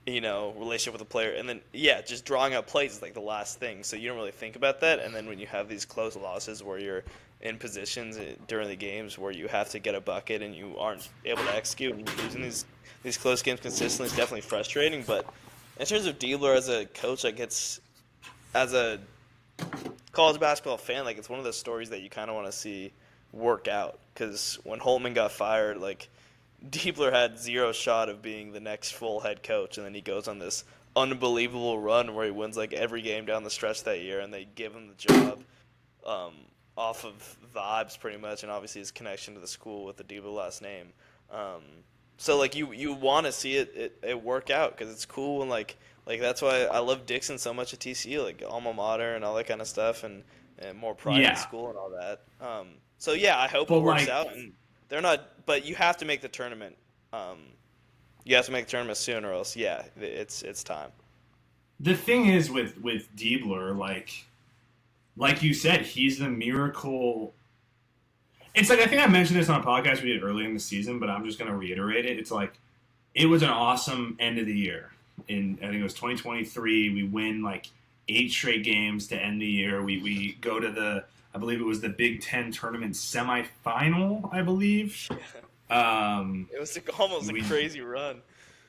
relationship with the player, and then just drawing up plays is like the last thing. So you don't really think about that, and then when you have these close losses where you're in positions during the games where you have to get a bucket and you aren't able to execute, and losing these close games consistently is definitely frustrating. But in terms of Diebler as a coach, like as a college basketball fan, like it's one of those stories that you kind of want to see work out, because when Holtman got fired, like Diebler had zero shot of being the next full head coach, and then he goes on this unbelievable run where he wins like every game down the stretch that year, and they give him the job off of vibes pretty much, and obviously his connection to the school with the Diebler last name. So like you want to see it work out, because it's cool, and like that's why I love Dixon so much at TCU, like alma mater and all that kind of stuff, and more pride in school and all that. So I hope it works out. And they're not, but you have to make the tournament. You have to make the tournament soon, or else, it's time. The thing is with Diebler, like you said, he's the miracle. It's like, I think I mentioned this on a podcast we did early in the season, but I'm just going to reiterate it. It's like, it was an awesome end of the year. I think it was 2023. We win like 8 straight games to end the year. We go to I believe it was the Big Ten tournament semifinal, I believe. It was almost a crazy run.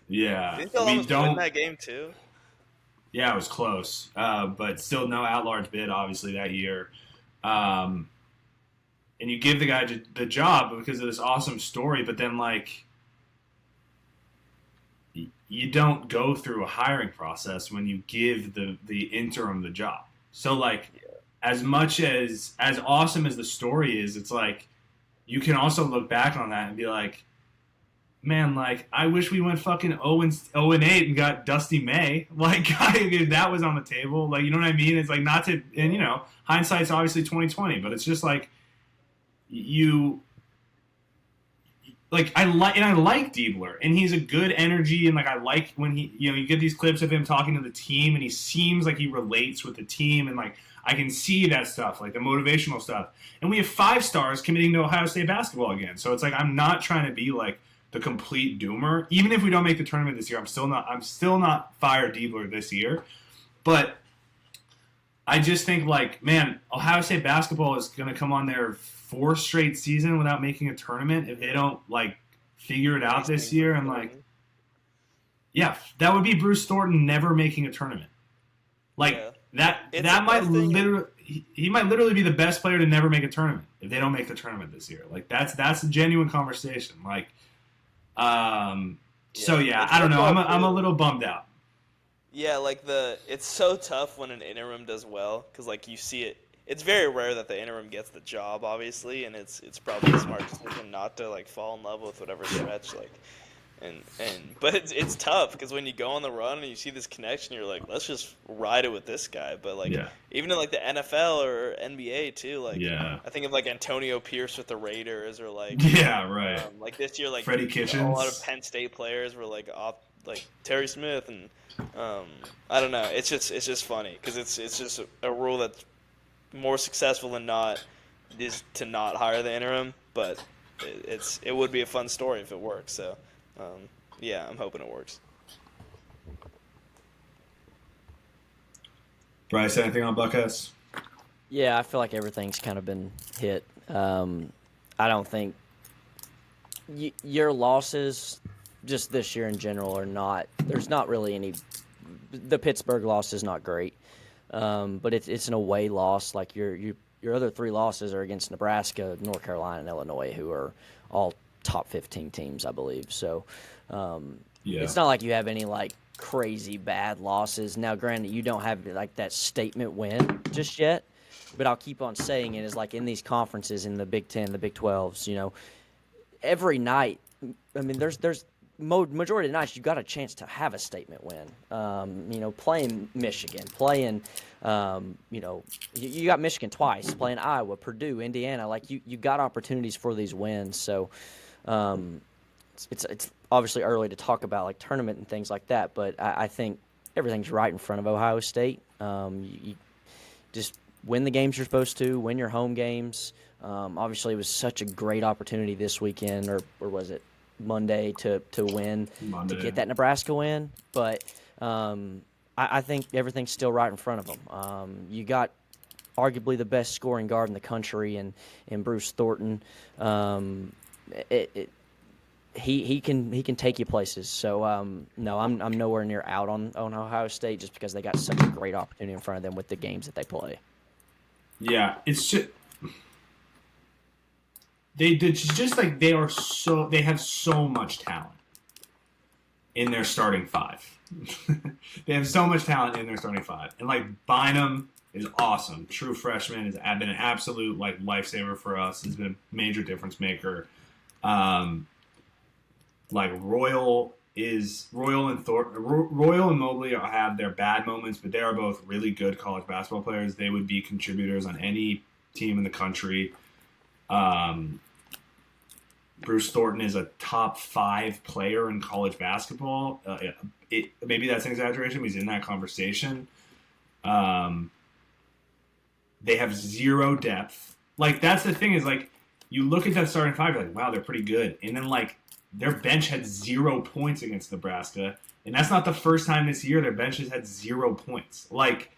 Yeah. Didn't you almost win that game too? Yeah, it was close. But still no at-large bid, obviously, that year. And you give the guy the job because of this awesome story, but then, like, you don't go through a hiring process when you give the interim the job. So, like, as much as awesome as the story is, it's like you can also look back on that and be like, man, like, I wish we went fucking 0-8 and got Dusty May. Like, if that was on the table, like, you know what I mean? It's like, not to, and hindsight's obviously 2020, but it's just like I like Diebler, and he's a good energy, and like I like when he, you get these clips of him talking to the team, and he seems like he relates with the team, and like I can see that stuff, like the motivational stuff. And we have 5 stars committing to Ohio State basketball again, so it's like I'm not trying to be like the complete doomer. Even if we don't make the tournament this year, I'm still not fire Diebler this year, but I just think, like, man, Ohio State basketball is going to come on their 4th straight season without making a tournament if they don't, like, figure it out this year. And, like, that would be Bruce Thornton never making a tournament. Like, that might literally – he might literally be the best player to never make a tournament if they don't make the tournament this year. Like, that's a genuine conversation. Like, I don't know. I'm a little bummed out. Yeah, like it's so tough when an interim does well, because like you see it. It's very rare that the interim gets the job, obviously, and it's probably a smart decision not to like fall in love with whatever stretch, like, but it's tough because when you go on the run and you see this connection, you're like, let's just ride it with this guy. But like even in like the NFL or NBA too, like I think of like Antonio Pierce with the Raiders, or like like this year, like Freddie Kitchens. A lot of Penn State players were like like Terry Smith, and I don't know. It's just funny because it's just a rule that's more successful than not is to not hire the interim, but it would be a fun story if it works. So I'm hoping it works. Bryce, anything on Buckeyes? Yeah, I feel like everything's kind of been hit. I don't think your losses just this year in general are not. There's not really any. The Pittsburgh loss is not great, but it's an away loss. Like your other 3 losses are against Nebraska, North Carolina, and Illinois, who are all top 15 teams, I believe. So it's not like you have any like crazy bad losses. Now, granted, you don't have like that statement win just yet, but I'll keep on saying it is like in these conferences in the Big Ten, the Big 12s, every night. I mean, there's majority of the nights you got a chance to have a statement win. Playing Michigan, playing, you got Michigan twice, playing Iowa, Purdue, Indiana. Like you got opportunities for these wins. So it's obviously early to talk about like tournament and things like that, but I think everything's right in front of Ohio State. You just win the games you're supposed to, win your home games. Obviously, it was such a great opportunity this weekend, or was it Monday, to win, to get that Nebraska win. But I think everything's still right in front of them. You got arguably the best scoring guard in the country in Bruce Thornton. He can take you places. So no, I'm nowhere near out on Ohio State just because they got such a great opportunity in front of them with the games that they play. Yeah, it's just they have so much talent in their starting five. They have so much talent in their starting five, and like Bynum is awesome. True freshman has been an absolute like lifesaver for us. Has been a major difference maker. Like Royal and Mobley have their bad moments, but they are both really good college basketball players. They would be contributors on any team in the country. Bruce Thornton is a top 5 player in college basketball. Maybe that's an exaggeration, but he's in that conversation. They have zero depth. Like, that's the thing is, like, you look at that starting 5, you're like, wow, they're pretty good. And then, like, their bench had 0 points against Nebraska. And that's not the first time this year their bench has had 0 points. Like,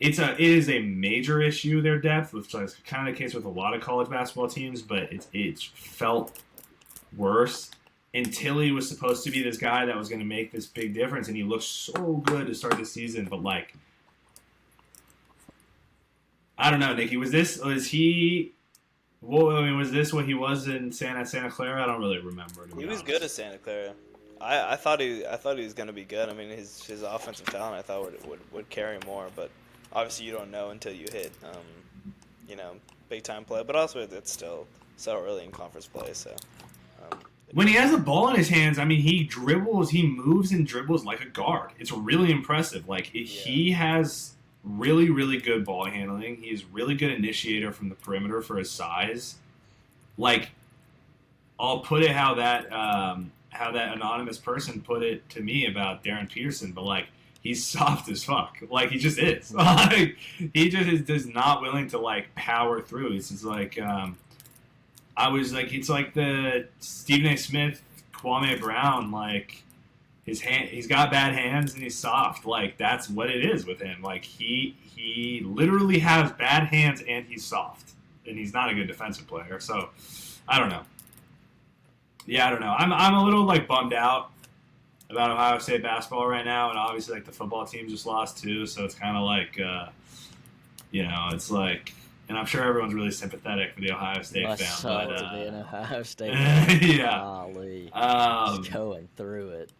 it is a major issue, their depth, which is kind of the case with a lot of college basketball teams, but it's felt worse. And Tilly was supposed to be this guy that was going to make this big difference, and he looked so good to start the season, but like, I don't know, Nicky, was this what he was in Santa Clara? I don't really remember. He was good at Santa Clara. I thought he was going to be good. I mean, his offensive talent I thought would carry more, but obviously you don't know until you hit big time play. But also it's still so early in conference play. So when he has the ball in his hands, I mean, he moves and dribbles like a guard. It's really impressive. Like he has really, really good ball handling. He's really good initiator from the perimeter for his size. Like, I'll put it how that anonymous person put it to me about Darren Peterson, but like, he's soft as fuck. Like, he just is. Like, he just not willing to like power through. It's just like it's like the Stephen A. Smith, Kwame Brown, like, he's got bad hands and he's soft. Like, that's what it is with him. Like, he literally has bad hands and he's soft, and he's not a good defensive player. So I don't know. Yeah, I don't know. I'm a little like bummed out about Ohio State basketball right now, and obviously like the football team just lost too. So it's kind of like it's like, and I'm sure everyone's really sympathetic for the Ohio State fan. But to be an Ohio State fan. Yeah, golly, just going through it.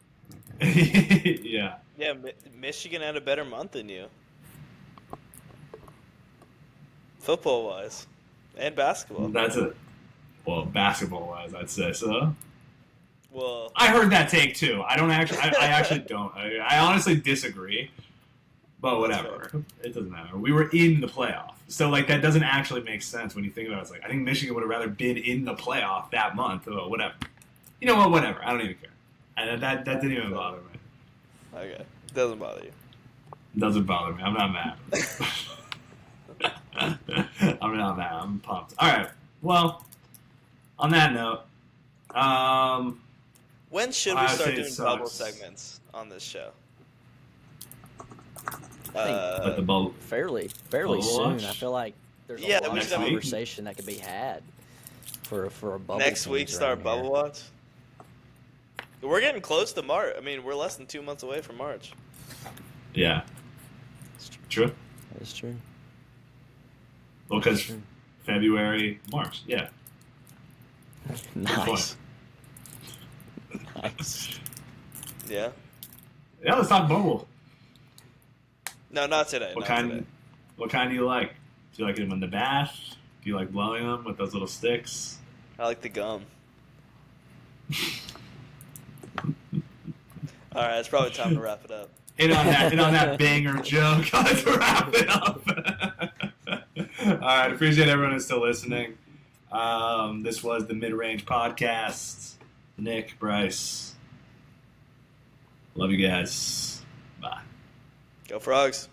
Yeah. Yeah, Michigan had a better month than you, football-wise, and basketball. That's it. Well, basketball-wise, I'd say so. Well, I heard that take too. I actually don't. I honestly disagree. But whatever. It doesn't matter. We were in the playoff. So, like, that doesn't actually make sense when you think about it. It's like, I think Michigan would have rather been in the playoff that month. Or whatever. You know what? Whatever. I don't even care. That didn't even bother me. Okay. Doesn't bother you. Doesn't bother me. I'm not mad. I'm not mad. I'm pumped. All right. Well, on that note, when should we start doing bubble segments on this show? Like the bubble. Fairly bubble soon. watch? I feel like there's a lot of conversation that could be had for a bubble. Next week, start bubble watch. We're getting close to March. I mean, we're less than 2 months away from March. Yeah. True. That is true. Well, because February, March. Yeah. Nice. Nice. Yeah. Yeah, let's talk bubble. No, not today. What kind do you like? Do you like them in the bath? Do you like blowing them with those little sticks? I like the gum. All right, it's probably time to wrap it up. And on that banger joke, let's wrap it up. All right, appreciate everyone who's still listening. This was the Mid-Range Podcast. Nick, Bryce, love you guys. Bye. Go Frogs.